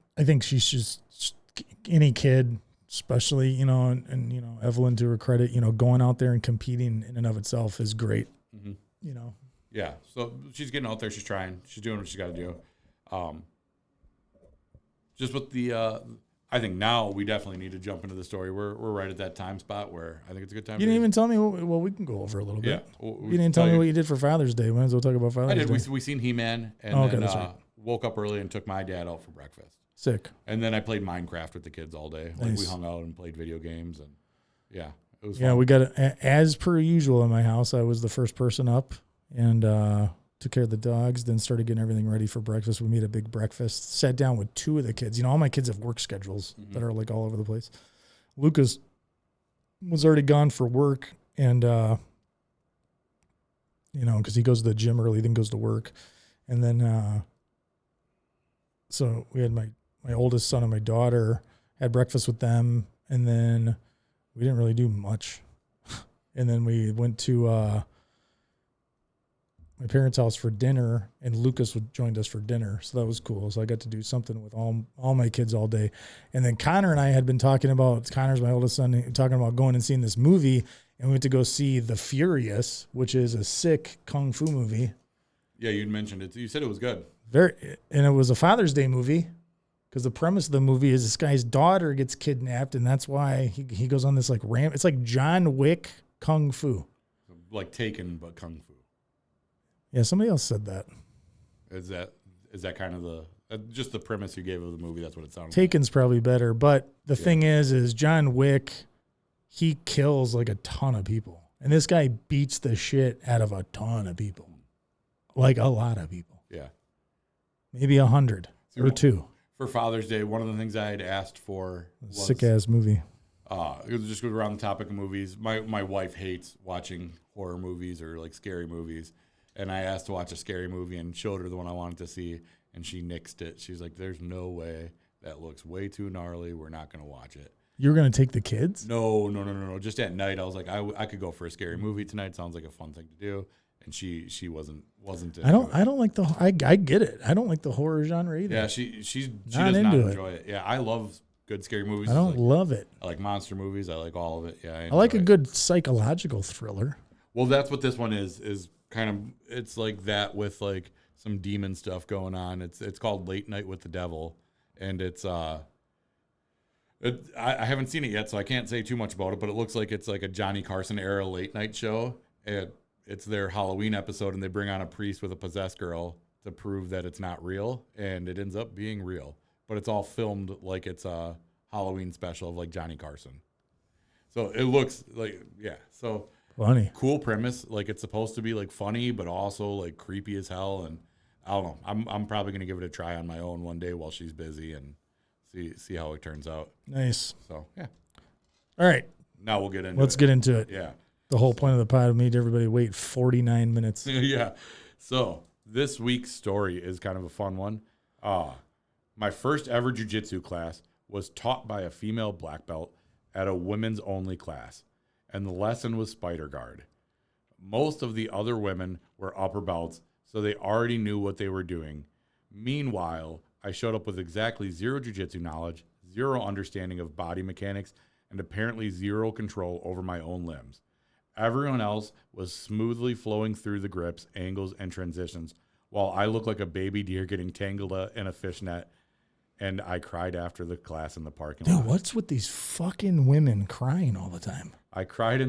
she's just any kid, especially and Evelyn, to her credit, going out there and competing in and of itself is great. Mm-hmm. Yeah, so she's getting out there, she's trying, she's doing what she's got to do. Just with the, I think now we definitely need to jump into the story. We're right at that time spot where I think it's a good time. You didn't even tell me. Well, we can go over a little bit. Yeah, you didn't tell me what you did for Father's Day. Might as well talk about Father's Day. I did. We seen He-Man and then right. Woke up early and took my dad out for breakfast. Sick. And then I played Minecraft with the kids all day. Like we hung out and played video games, and yeah, it was fun. Yeah, we got as per usual in my house. I was the first person up and took care of the dogs, then started getting everything ready for breakfast. We made a big breakfast, sat down with 2 of the kids. All my kids have work schedules that are like all over the place. Lucas was already gone for work and, because he goes to the gym early, then goes to work. And then, so we had my oldest son and my daughter, had breakfast with them, and then we didn't really do much. And then we went to my parents' house for dinner, and Lucas joined us for dinner. So that was cool. So I got to do something with all my kids all day. And then Connor and I had been talking about, Connor's my oldest son, talking about going and seeing this movie. And we went to go see The Furious, which is a sick kung fu movie. Yeah, you'd mentioned it. You said it was good. And it was a Father's Day movie, because the premise of the movie is this guy's daughter gets kidnapped, and that's why he goes on this like ramp. It's like John Wick kung fu. Like Taken, but kung fu. Yeah, somebody else said that. Is that kind of the just the premise you gave of the movie? That's what it sounded Taken's probably better, but the thing is John Wick, he kills like a ton of people, and this guy beats the shit out of a ton of people, like a lot of people. Yeah, maybe 100 or 2. For Father's Day, one of the things I had asked for was sick ass movie. It was just around the topic of movies. My wife hates watching horror movies or like scary movies. And I asked to watch a scary movie and showed her the one I wanted to see, and she nixed it. She's like, there's no way. That looks way too gnarly. We're not going to watch it. You were going to take the kids? No. Just at night, I was like, I could go for a scary movie tonight. Sounds like a fun thing to do. And she wasn't. I don't like the. I get it. I don't like the horror genre either. Yeah, she does not enjoy it. Yeah, I love good scary movies. I don't love it. I like monster movies. I like all of it. Yeah, I like a good psychological thriller. Well, that's what this one is. Kind of, it's like that with like some demon stuff going on. It's called Late Night with the Devil, and I haven't seen it yet, so I can't say too much about it. But it looks like it's like a Johnny Carson era late night show. It's their Halloween episode, and they bring on a priest with a possessed girl to prove that it's not real, and it ends up being real. But it's all filmed like it's a Halloween special of like Johnny Carson. So it looks like so. Funny. Cool premise. Like it's supposed to be like funny, but also like creepy as hell. And I don't know. I'm probably gonna give it a try on my own one day while she's busy and see how it turns out. Nice. So yeah. All right. Now we'll get into Let's get into it. Yeah. The whole point of the pod made everybody wait 49 minutes. Yeah. So this week's story is kind of a fun one. My first ever jiu-jitsu class was taught by a female black belt at a women's only class. And the lesson was spider guard. Most of the other women were upper belts, so they already knew what they were doing. Meanwhile, I showed up with exactly zero jiu-jitsu knowledge, zero understanding of body mechanics, and apparently zero control over my own limbs. Everyone else was smoothly flowing through the grips, angles, and transitions, while I looked like a baby deer getting tangled in a fishnet, and I cried after the class in the parking lot. Dude, what's with these fucking women crying all the time? I cried.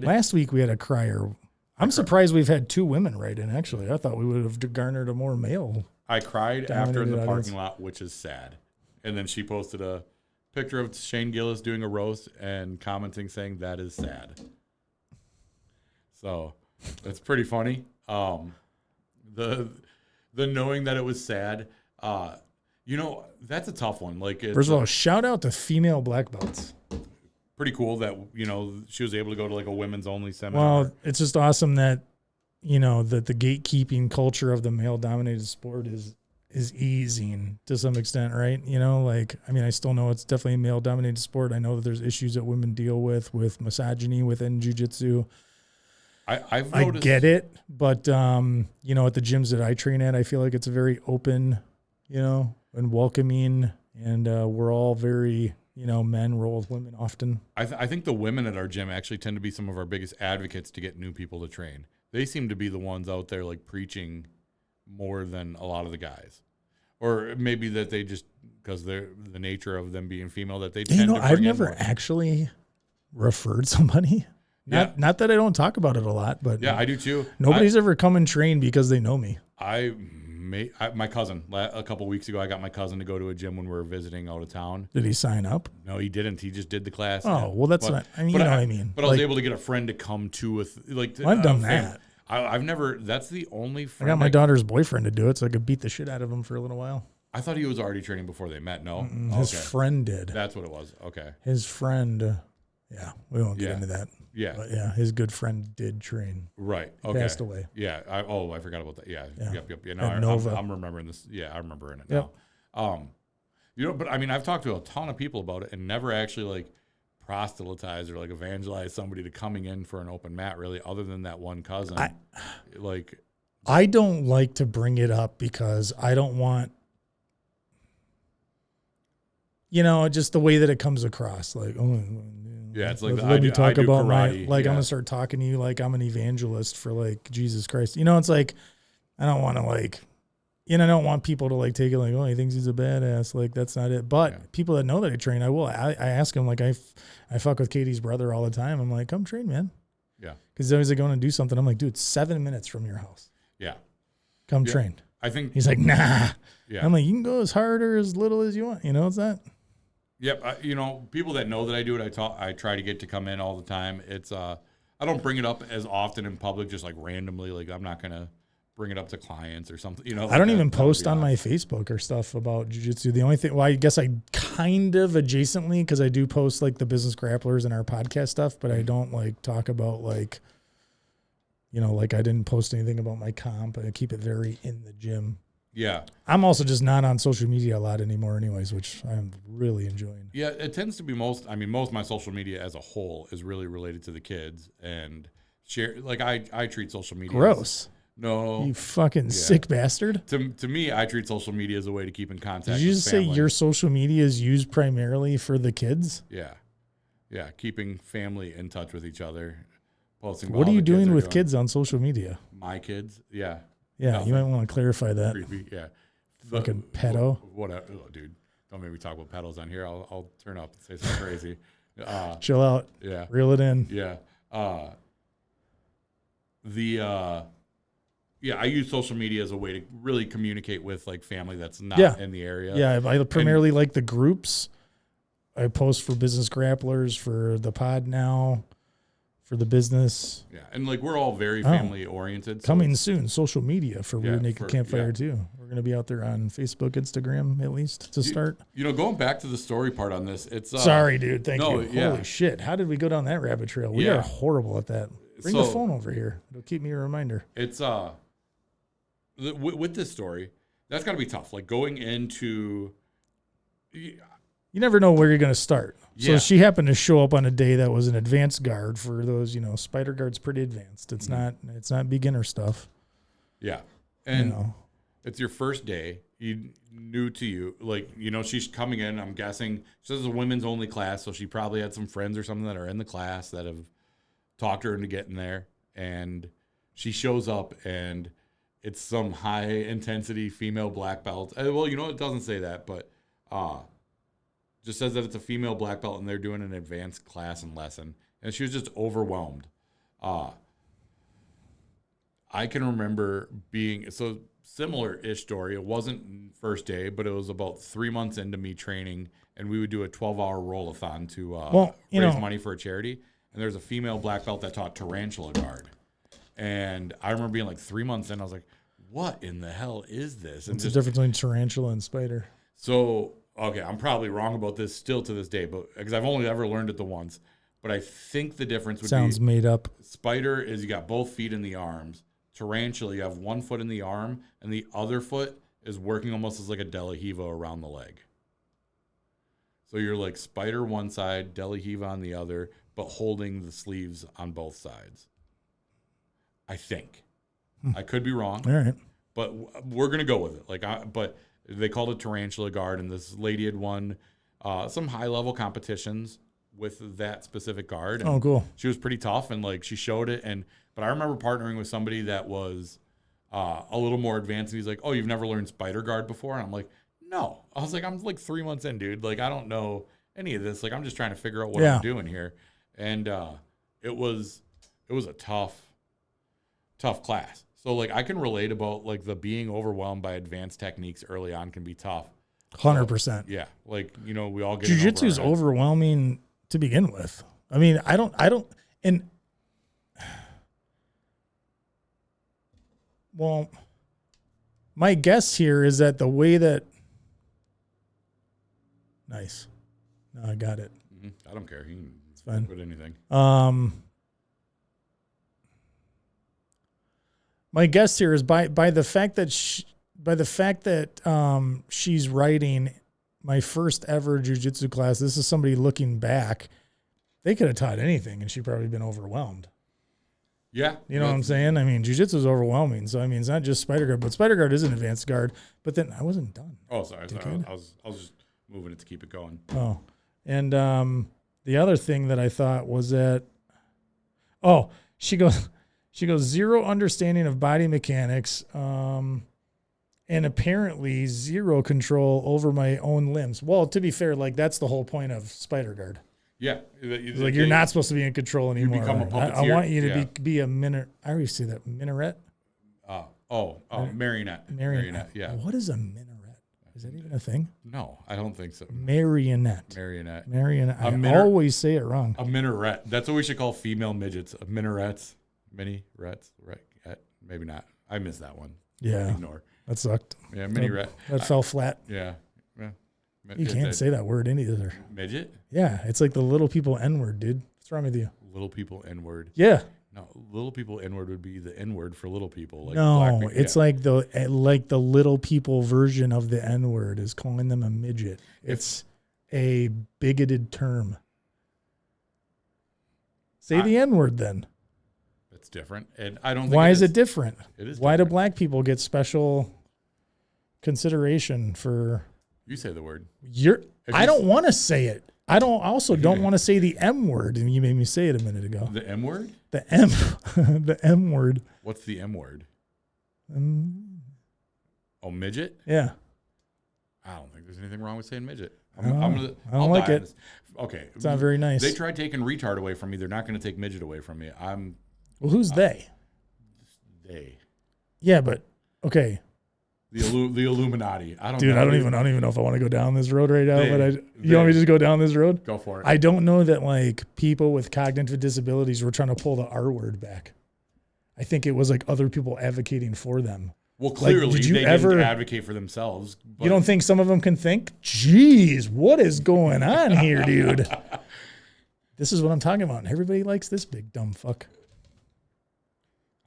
Last week we had a crier. I'm surprised we've had 2 women write in, actually. I thought we would have garnered a more male. I cried after in the audience. parking lot, which is sad. And then she posted a picture of Shane Gillis doing a roast and commenting saying that is sad. So that's pretty funny. The knowing that it was sad, that's a tough one. Like, First of all, shout out to female black belts. Pretty cool that she was able to go to like a women's only seminar. Well, it's just awesome that that the gatekeeping culture of the male dominated sport is easing to some extent, right? I still know it's definitely a male dominated sport. I know that there's issues that women deal with misogyny within jiu-jitsu. I get it, but at the gyms that I train at, I feel like it's a very open, and welcoming, and we're all very, men roll with women often. I think the women at our gym actually tend to be some of our biggest advocates to get new people to train. They seem to be the ones out there like preaching more than a lot of the guys, or maybe that they just because they're the nature of them being female that they tend to. I've never actually referred somebody. Not that I don't talk about it a lot, but yeah, I do too. Nobody's ever come and trained because they know me. My cousin a couple weeks ago, I got my cousin to go to a gym when we were visiting out of town. Did he sign up? No, he didn't. He just did the class. Oh, well, that's not. I mean, you know what I mean. But I was able to get a friend to come to with like. I've done that. I've never. That's the only friend. I got my daughter's boyfriend to do it, so I could beat the shit out of him for a little while. I thought he was already training before they met. No, his friend did. That's what it was. Okay. His friend. Yeah, we won't get into that. Yeah. But yeah, his good friend did train. Right. He Okay. passed away. Yeah. I forgot about that. Yeah. Yep. Yeah. At No, Nova. I'm remembering this. Yeah, I'm remembering it Yep. now. But I mean, I've talked to a ton of people about it and never actually like proselytize or like evangelize somebody to coming in for an open mat really, other than that one cousin. I don't like to bring it up because I don't want, just the way that it comes across. Like, yeah, it's like let me talk about karate. I'm gonna start talking to you like I'm an evangelist for like Jesus Christ. It's like I don't want to like, I don't want people to like take it like, oh, he thinks he's a badass. Like that's not it. But people that know that I train, I will. I ask them like I fuck with Katie's brother all the time. I'm like, come train, man. Yeah. Because always like going to do something. I'm like, dude, it's 7 minutes from your house. Yeah. Come train. I think he's like, nah. Yeah. I'm like, you can go as hard or as little as you want. It's that. Yep. People that know that I do it, I try to get to come in all the time. It's I don't bring it up as often in public, just like randomly. Like I'm not gonna bring it up to clients or something. I don't even post on my Facebook or stuff about jiu-jitsu. The only thing, well, I guess I kind of adjacently, because I do post like the business grapplers and our podcast stuff, but I don't like talk about like, like I didn't post anything about my comp. I keep it very in the gym. Yeah. I'm also just not on social media a lot anymore anyways, which I'm really enjoying. Yeah, it tends to be most of my social media as a whole is really related to the kids and share. Like I treat social media. Gross. No. You fucking sick bastard. To me, I treat social media as a way to keep in contact. Did you just say family. your social media is used primarily for the kids? Yeah. Yeah. Keeping family in touch with each other. Posting. What are you doing with kids on social media? My kids? Yeah. Yeah, nothing. You might want to clarify that. Creepy, yeah. Fucking pedo. Whatever, dude. Don't make me talk about pedos on here. I'll turn up and say something crazy. Chill out. Yeah. Reel it in. Yeah. I use social media as a way to really communicate with like family that's not in the area. Yeah, I primarily like the groups. I post for business grapplers, for the pod now, for the business. Yeah, and like we're all very family oriented. So coming soon, social media for Rear Naked Campfire too. We're going to be out there on Facebook, Instagram at least to start. Going back to the story part on this, it's sorry, dude. Thank you. Yeah. Holy shit! How did we go down that rabbit trail? We are horrible at that. Bring the phone over here. It'll keep me a reminder. It's with this story, that's got to be tough. Like going into. You never know where you're going to start. So she happened to show up on a day that was an advanced guard for those, Spider Guard's pretty advanced. It's not beginner stuff. Yeah. And It's your first day. New to you. Like, she's coming in, I'm guessing. She says it's a women's only class, so she probably had some friends or something that are in the class that have talked her into getting there. And she shows up, and it's some high-intensity female black belt. Well, it doesn't say that, but just says that it's a female black belt, and they're doing an advanced class and lesson. And she was just overwhelmed. I can remember being so similar-ish story. It wasn't first day, but it was about 3 months into me training, and we would do a 12-hour roll-a-thon to raise money for a charity. And there's a female black belt that taught tarantula guard. And I remember being like 3 months in, I was like, what in the hell is this? And what's the difference between tarantula and spider? So, okay, I'm probably wrong about this still to this day, but because I've only ever learned it the once. But I think the difference would Sounds made up. Spider is you got both feet in the arms. Tarantula, you have 1 foot in the arm, and the other foot is working almost as like a De La Hiva around the leg. So you're like spider one side, De La Hiva on the other, but holding the sleeves on both sides. I think. I could be wrong. All right. But we're going to go with it. But they called it tarantula guard, and this lady had won some high-level competitions with that specific guard. And cool. She was pretty tough, and she showed it. But I remember partnering with somebody that was a little more advanced, and he's like, "Oh, you've never learned spider guard before?" And I'm like, "No." I was like, "I'm like 3 months in, dude. Like, I don't know any of this. Like, I'm just trying to figure out what I'm doing here." And it was a tough class. So I can relate about the being overwhelmed by advanced techniques early on can be tough. 100%. Yeah, we all get Jiu-jitsu is overwhelming to begin with. I mean, I don't, and well, my guess here is that the way that, nice. No, I got it. I don't care. It's fine. Put anything. My guess here is by the fact that she's writing my first ever jiu-jitsu class. This is somebody looking back. They could have taught anything, and she'd probably been overwhelmed. Yeah. You know what I'm saying? I mean, jiu-jitsu is overwhelming. So, I mean, it's not just spider guard, but spider guard is an advanced guard. But then I wasn't done. Oh, sorry. I was just moving it to keep it going. Oh, and the other thing that I thought was that, she goes, zero understanding of body mechanics, and apparently zero control over my own limbs. Well, to be fair, that's the whole point of spider guard. Yeah. You're not supposed to be in control anymore. You become a puppeteer. I want you to be a minaret. I already say that. Minaret? Marionette. Marionette, yeah. What is a minaret? Is that even a thing? No, I don't think so. Marionette. I always say it wrong. A minaret. That's what we should call female midgets. Minarets. Mini-rets. Right. Maybe not. I missed that one. Yeah. Ignore. That sucked. Yeah, mini-ret. That fell flat. Yeah. You can't say that word either. Midget? Yeah, it's like the little people N-word, dude. What's wrong with you? Little people N-word. Yeah. No, little people N-word would be the N-word for little people. No, people. It's like the little people version of the N-word is calling them a midget. It's a bigoted term. Say the N-word then. It's different, and I don't think Why is it different? It is. Why do black people get special consideration for? You say the word. I don't want to say it. I don't want to say the M word, and you made me say it a minute ago. The M word? The M word. What's the M word? Midget? Yeah. I don't think there's anything wrong with saying midget. I don't like it. Okay. It's not very nice. They tried taking retard away from me. They're not going to take midget away from me. Well, who's they? They. Yeah, but okay. The Illuminati. I don't know. Dude, I don't even know if I want to go down this road right now. You want me to just go down this road? Go for it. I don't know that people with cognitive disabilities were trying to pull the R word back. I think it was other people advocating for them. Well, clearly they didn't advocate for themselves. You don't think some of them can think? Jeez, what is going on here, dude? This is what I'm talking about. And everybody likes this big dumb fuck.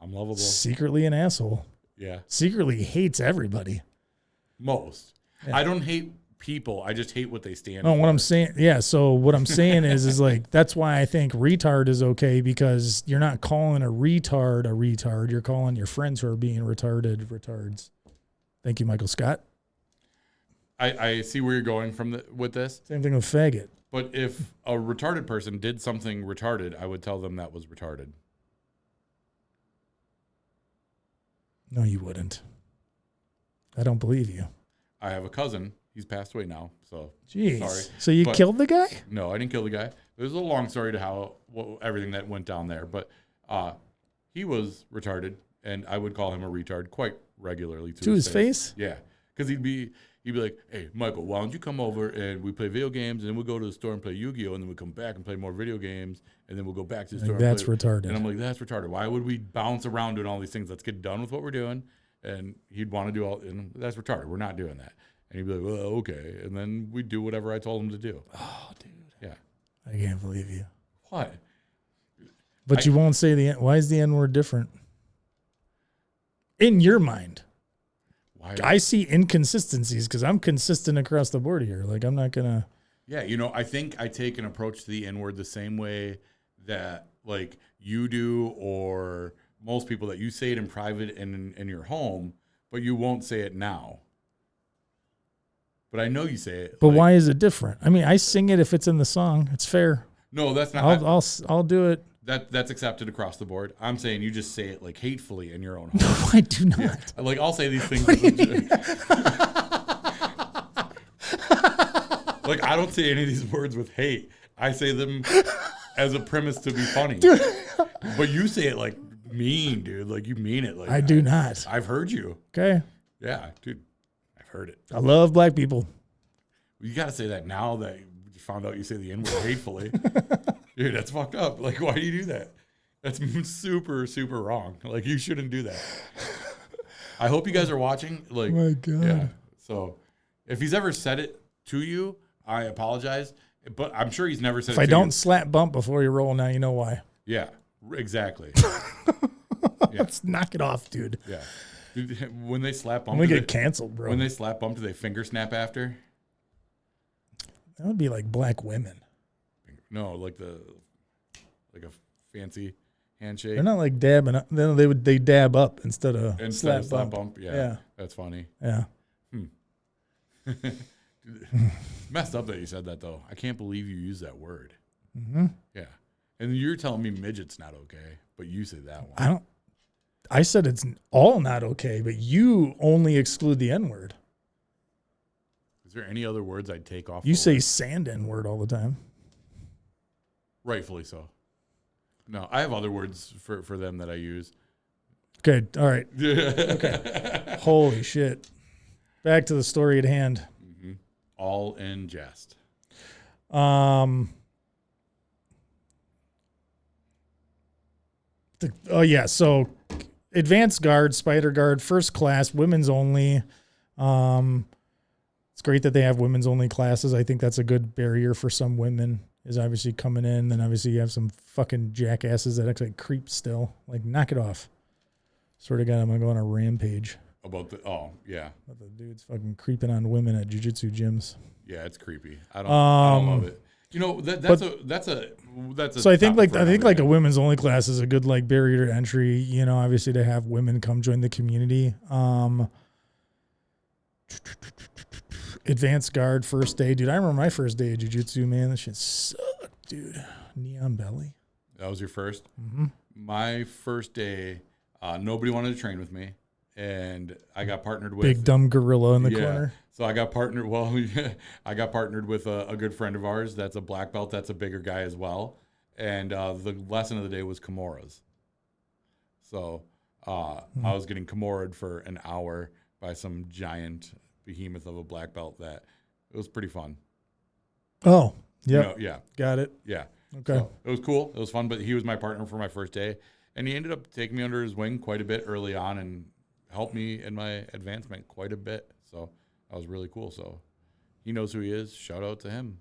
I'm lovable. Secretly an asshole. Yeah. Secretly hates everybody. Most. Yeah. I don't hate people. I just hate what they stand for. No, what I'm saying, so what I'm saying is that's why I think retard is okay, because you're not calling a retard. You're calling your friends who are being retarded retards. Thank you, Michael Scott. I see where you're going with this. Same thing with faggot. But if a retarded person did something retarded, I would tell them that was retarded. No, you wouldn't. I don't believe you. I have a cousin. He's passed away now, so Jeez. sorry. So you killed the guy? No, I didn't kill the guy. There's a long story to everything that went down there, but he was retarded, and I would call him a retard quite regularly to his face. Yeah, because he'd be like, "Hey, Michael, why don't you come over and we play video games, and then we'll go to the store and play Yu-Gi-Oh, and then we'll come back and play more video games, and then we'll go back to the store." That's retarded. And I'm like, "That's retarded. Why would we bounce around doing all these things? Let's get done with what we're doing." And he'd want to do all, and that's retarded. We're not doing that. And he'd be like, "Well, okay." And then we'd do whatever I told him to do. Oh, dude. Yeah. I can't believe you. What? But you won't say why is the N word different? In your mind. Why? I see inconsistencies because I'm consistent across the board here. Like, I'm not going to. Yeah, I think I take an approach to the N-word the same way that, like, you do, or most people, that you say it in private and in your home, but you won't say it now. But I know you say it. But why is it different? I mean, I sing it if it's in the song. It's fair. No, that's not. I'll do it. That's accepted across the board. I'm saying you just say it like hatefully in your own home. No, I do not. Yeah. Like, I'll say these things. Like, I don't say any of these words with hate. I say them as a premise to be funny. Dude. But you say it like mean, dude. Like, you mean it. Like, I do not. I've heard you. Okay. Yeah, dude. I've heard it. I love black people. You got to say that now that you found out you say the N-word hatefully. Dude, that's fucked up. Like, why do you do that? That's super, super wrong. Like, you shouldn't do that. I hope you guys are watching. Like, my God. Yeah. So, if he's ever said it to you, I apologize. But I'm sure he's never said it to you. If I don't slap bump before you roll, now you know why. Yeah, exactly. Let's knock it off, dude. Yeah. Dude, when they slap bump, I'm going to get canceled, bro. When they slap bump, do they finger snap after? That would be like black women. No, like a fancy handshake. They're not like dabbing up. Then they dab up instead of slap bump. Yeah, that's funny. Yeah. Messed up that you said that, though. I can't believe you used that word. Mm-hmm. Yeah. And you're telling me midget's not okay, but you said that one. I said it's all not okay, but you only exclude the N-word. Is there any other words I'd take off? You say sand N-word all the time. Rightfully so. No, I have other words for them that I use. Okay, all right. Okay. Holy shit. Back to the story at hand. Mm-hmm. All in jest. So advanced guard, spider guard, first class, women's only. It's great that they have women's only classes. I think that's a good barrier for some women, is obviously coming in. Then obviously you have some fucking jackasses that act like creeps still. Like, knock it off. Swear to God, I'm going to go on a rampage. About the dude's fucking creeping on women at jiu-jitsu gyms. Yeah, it's creepy. I don't love it. So I think like a women's only class is a good like barrier to entry, obviously to have women come join the community. Advanced guard, first day, dude. I remember my first day of jiu-jitsu, man. That shit sucked, dude. Neon belly. That was your first? Mm-hmm. My first day, nobody wanted to train with me, and I got partnered with big dumb gorilla in the corner. So I got partnered. Well, I got partnered with a good friend of ours. That's a black belt. That's a bigger guy as well. And the lesson of the day was Kimuras. So I was getting Kimura'd for an hour by some giant behemoth of a black belt. That it was pretty fun. Oh, yeah, yeah, got it. Yeah, okay. So it was cool. It was fun. But he was my partner for my first day, and he ended up taking me under his wing quite a bit early on and helped me in my advancement quite a bit. So that was really cool. So he knows who he is. Shout out to him.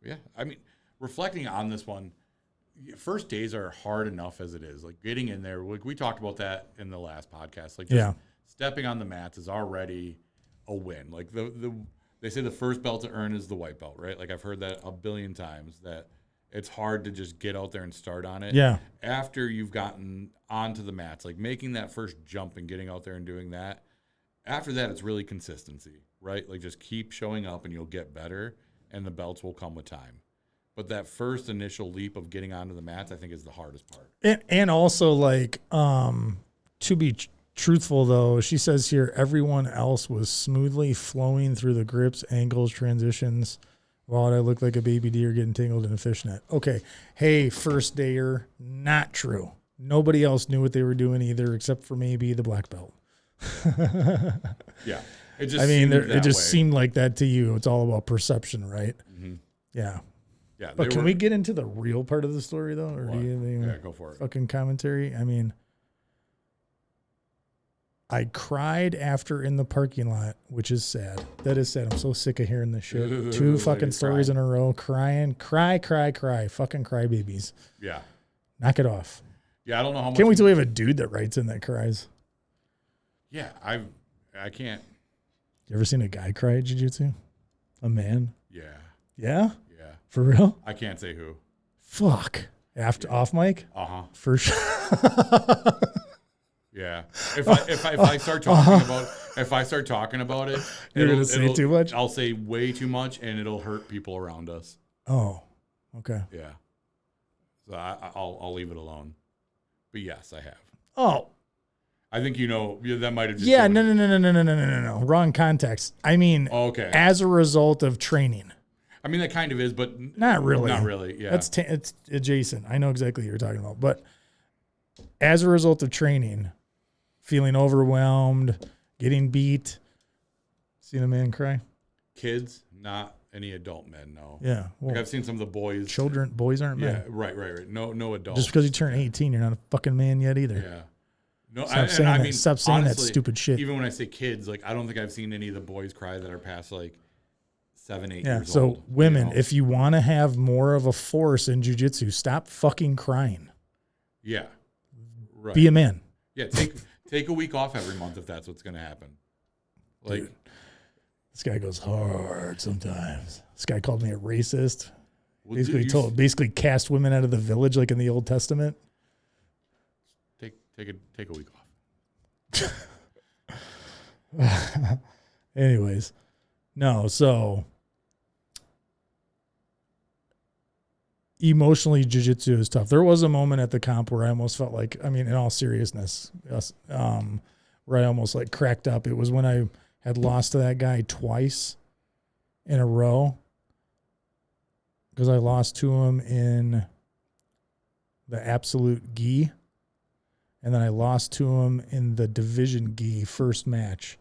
Yeah, I mean, reflecting on this one, first days are hard enough as it is. Like, getting in there, we talked about that in the last podcast. Like, just stepping on the mats is already a win. Like, they say the first belt to earn is the white belt, right? Like, I've heard that a billion times, that it's hard to just get out there and start on it. Yeah. After you've gotten onto the mats, like making that first jump and getting out there and doing that, after that, it's really consistency, right? Like just keep showing up and you'll get better, and the belts will come with time. But that first initial leap of getting onto the mats, I think, is the hardest part. And also, like, to be truthful, though, she says here, everyone else was smoothly flowing through the grips, angles, transitions, while I looked like a baby deer getting tangled in a fishnet. Okay. Hey, first dayer, not true. Nobody else knew what they were doing either, except for maybe the black belt. Yeah. It just seemed like that to you. It's all about perception, right? Mm-hmm. Yeah. Yeah. But can we get into the real part of the story, though? Or do you have any go for it. fucking commentary? I mean, I cried after in the parking lot, which is sad. That is sad. I'm so sick of hearing this shit. 2 fucking stories in a row, crying, cry, fucking cry babies. Yeah. Knock it off. Yeah, I don't know how much. Can't wait till we have a dude that writes in that cries. Yeah, I can't. You ever seen a guy cry at jiu-jitsu? A man? Yeah. Yeah? Yeah. For real? I can't say who. Fuck. Off mic? Uh-huh. For sure. Yeah. If I start talking about it, you're gonna say too much? I'll say way too much, and it'll hurt people around us. Oh. Okay. Yeah. So I'll leave it alone. But yes, I have. Oh. I think that might have just no. Wrong context. I mean, as a result of training. I mean, that kind of is, but not really. Not really. Yeah. It's adjacent. I know exactly what you're talking about. But as a result of training, feeling overwhelmed, getting beat, seen a man cry? Kids, not any adult men, no. Yeah. Well, like I've seen some of the boys. Boys aren't men. Yeah, right. No adults. Just because you turn 18, you're not a fucking man yet either. Yeah. No, Stop saying that stupid shit. Even when I say kids, like I don't think I've seen any of the boys cry that are past like 7, 8 years old. So women, if you want to have more of a force in jiu-jitsu, stop fucking crying. Yeah. Right. Be a man. Yeah, take a week off every month if that's what's going to happen. Like, dude, this guy goes hard sometimes. This guy called me a racist. Well, basically cast women out of the village like in the Old Testament. Take a week off. Anyways, no, so emotionally jiu-jitsu is tough. There was a moment at the comp where I almost felt like, I mean, in all seriousness, where I almost like cracked up. It was when I had lost to that guy twice in a row, because I lost to him in the absolute gi, and then I lost to him in the division gi first match.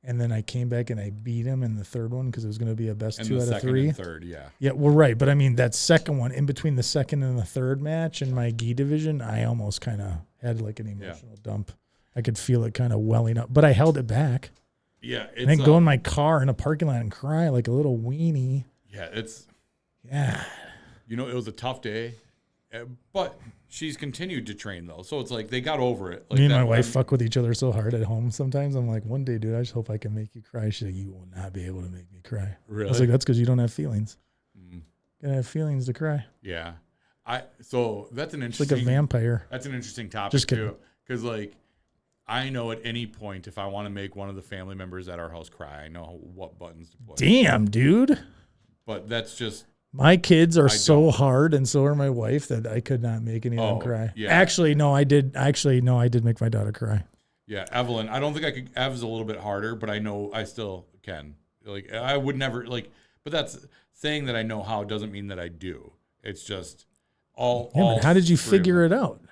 And then I came back and I beat him in the third one because it was going to be a best 2 out of 3. And third, yeah. Yeah, well, right. But I mean, that second one, in between the second and the third match in my gi division, I almost kind of had like an emotional dump. I could feel it kind of welling up, but I held it back. Yeah. I didn't go in my car in a parking lot and cry like a little weenie. Yeah, yeah. It was a tough day, but she's continued to train though. So it's like they got over it. Like me and my wife fuck with each other so hard at home sometimes. I'm like, one day, dude, I just hope I can make you cry. She's like, you will not be able to make me cry. Really? I was like, that's because you don't have feelings. You gotta have feelings to cry. Yeah. So that's an interesting. It's like a vampire. That's an interesting topic just kidding. too. Because like, I know at any point if I want to make one of the family members at our house cry, I know what buttons to push. Damn, dude. But that's just. My kids are so hard, and so are my wife, that I could not make any of them cry. Yeah. Actually, no, I did make my daughter cry. Yeah, Evelyn. I don't think I could. Ev's a little bit harder, but I know I still can. Like I would never like. But that's saying that I know how doesn't mean that I do. It's just all. Yeah, but how did you figure it out?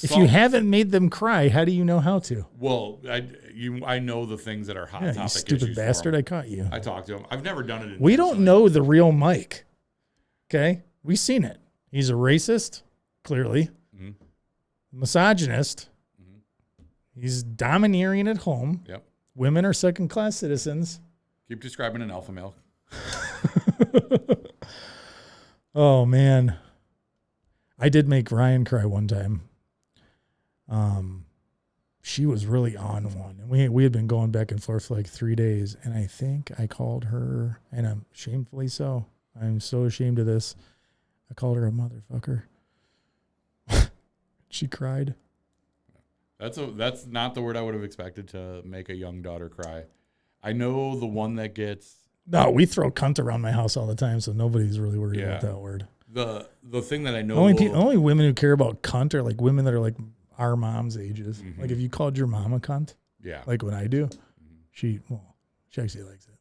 If you haven't made them cry, how do you know how to? Well, I know the things that are hot topic. You stupid bastard! I caught you. I talked to him. I've never done it. We don't know the real Mike. Okay, we've seen it. He's a racist, clearly. Mm-hmm. Misogynist. Mm-hmm. He's domineering at home. Yep. Women are second-class citizens. Keep describing an alpha male. Oh man, I did make Ryan cry one time. She was really on one, and we had been going back and forth for like 3 days, and I think I called her, and I'm shamefully so. I'm so ashamed of this. I called her a motherfucker. She cried. That's not the word I would have expected to make a young daughter cry. I know the one that gets. No, we throw cunt around my house all the time, so nobody's really worried about that word. The thing that I know. Only women who care about cunt are like women that are like our mom's ages. Mm-hmm. Like if you called your mom a cunt, like when I do, she actually likes it.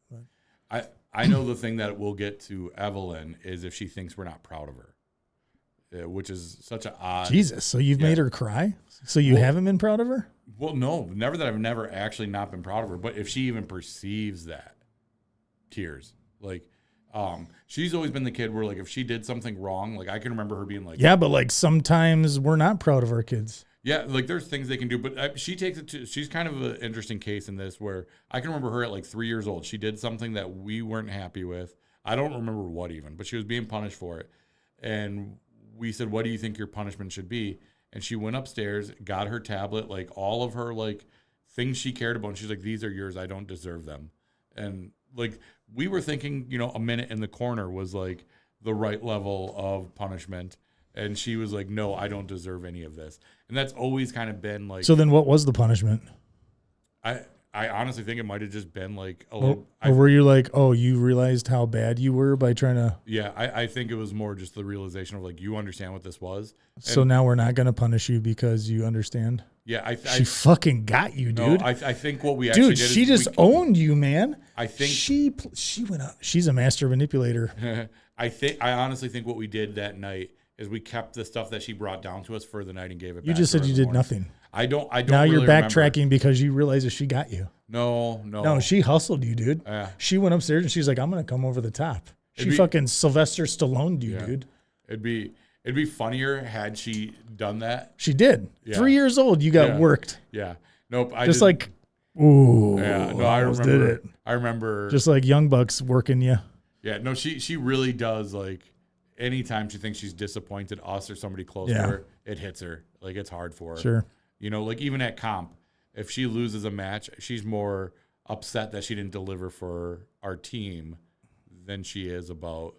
But. I know the thing that will get to Evelyn is if she thinks we're not proud of her, which is such an odd. Jesus, so you've made her cry? So you haven't been proud of her? Well, no, never that I've never actually not been proud of her. But if she even perceives that, tears. Like, she's always been the kid where, like, if she did something wrong, like, I can remember her being like, yeah, but like sometimes we're not proud of our kids. Yeah, like there's things they can do, but she takes it to. She's kind of an interesting case in this where I can remember her at like 3 years old. She did something that we weren't happy with. I don't remember what even, but she was being punished for it. And we said, "What do you think your punishment should be?" And she went upstairs, got her tablet, like all of her like things she cared about. And she's like, "These are yours. I don't deserve them." And like we were thinking, a minute in the corner was like the right level of punishment. And she was like, "No, I don't deserve any of this." And that's always kind of been like. So then what was the punishment? I honestly think it might have just been like a little. Or were you like, oh, you realized how bad you were by trying to. Yeah, I think it was more just the realization of like, you understand what this was. So now we're not going to punish you because you understand? Yeah, she fucking got you, dude. No, I think what we actually did she just owned you, man. I think. She went up. She's a master manipulator. I honestly think what we did that night is we kept the stuff that she brought down to us for the night and gave it back. You just said you did nothing. I don't. Now really you're backtracking remember. Because you realize that she got you. No, she hustled you, dude. She went upstairs and she's like, "I'm gonna come over the top." She fucking Sylvester Stallone'd you, dude. It'd be funnier had she done that. She did. Yeah. 3 years old, you got worked. Yeah. Nope. Ooh. Yeah. No, I remember. Did it. I remember. Just like Young Bucks working you. Yeah. No, she really does. Like anytime she thinks she's disappointed us or somebody close to her, it hits her. Like it's hard for her. Sure. Like even at comp, if she loses a match, she's more upset that she didn't deliver for our team than she is about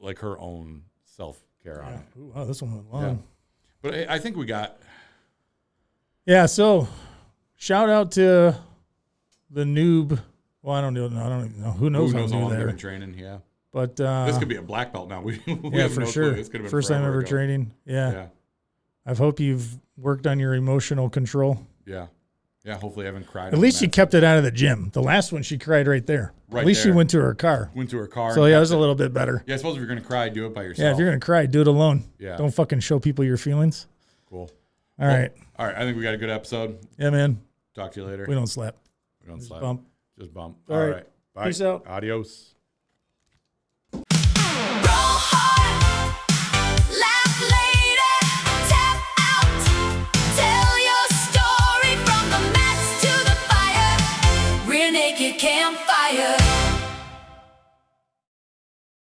like her own self-care on it. Ooh, wow, this one went long. Yeah. But I think we got. Yeah. So shout out to the noob. Well, I don't even know. Who knows how long they've been training? Yeah. But this could be a black belt now. We for sure. This could have been first time ever training. Yeah. I hope you've worked on your emotional control. Yeah. Yeah. Hopefully I haven't cried. At least she kept it out of the gym. The last one she cried right there. At least she went to her car. So yeah, it was a little bit better. Yeah, I suppose if you're going to cry, do it by yourself. Yeah, if you're going to cry, do it alone. Yeah. Don't fucking show people your feelings. Cool. All right. All right. I think we got a good episode. Yeah, man. Talk to you later. We don't slap. Just bump. Just bump. All right. Bye. Peace out. Adios. Campfire.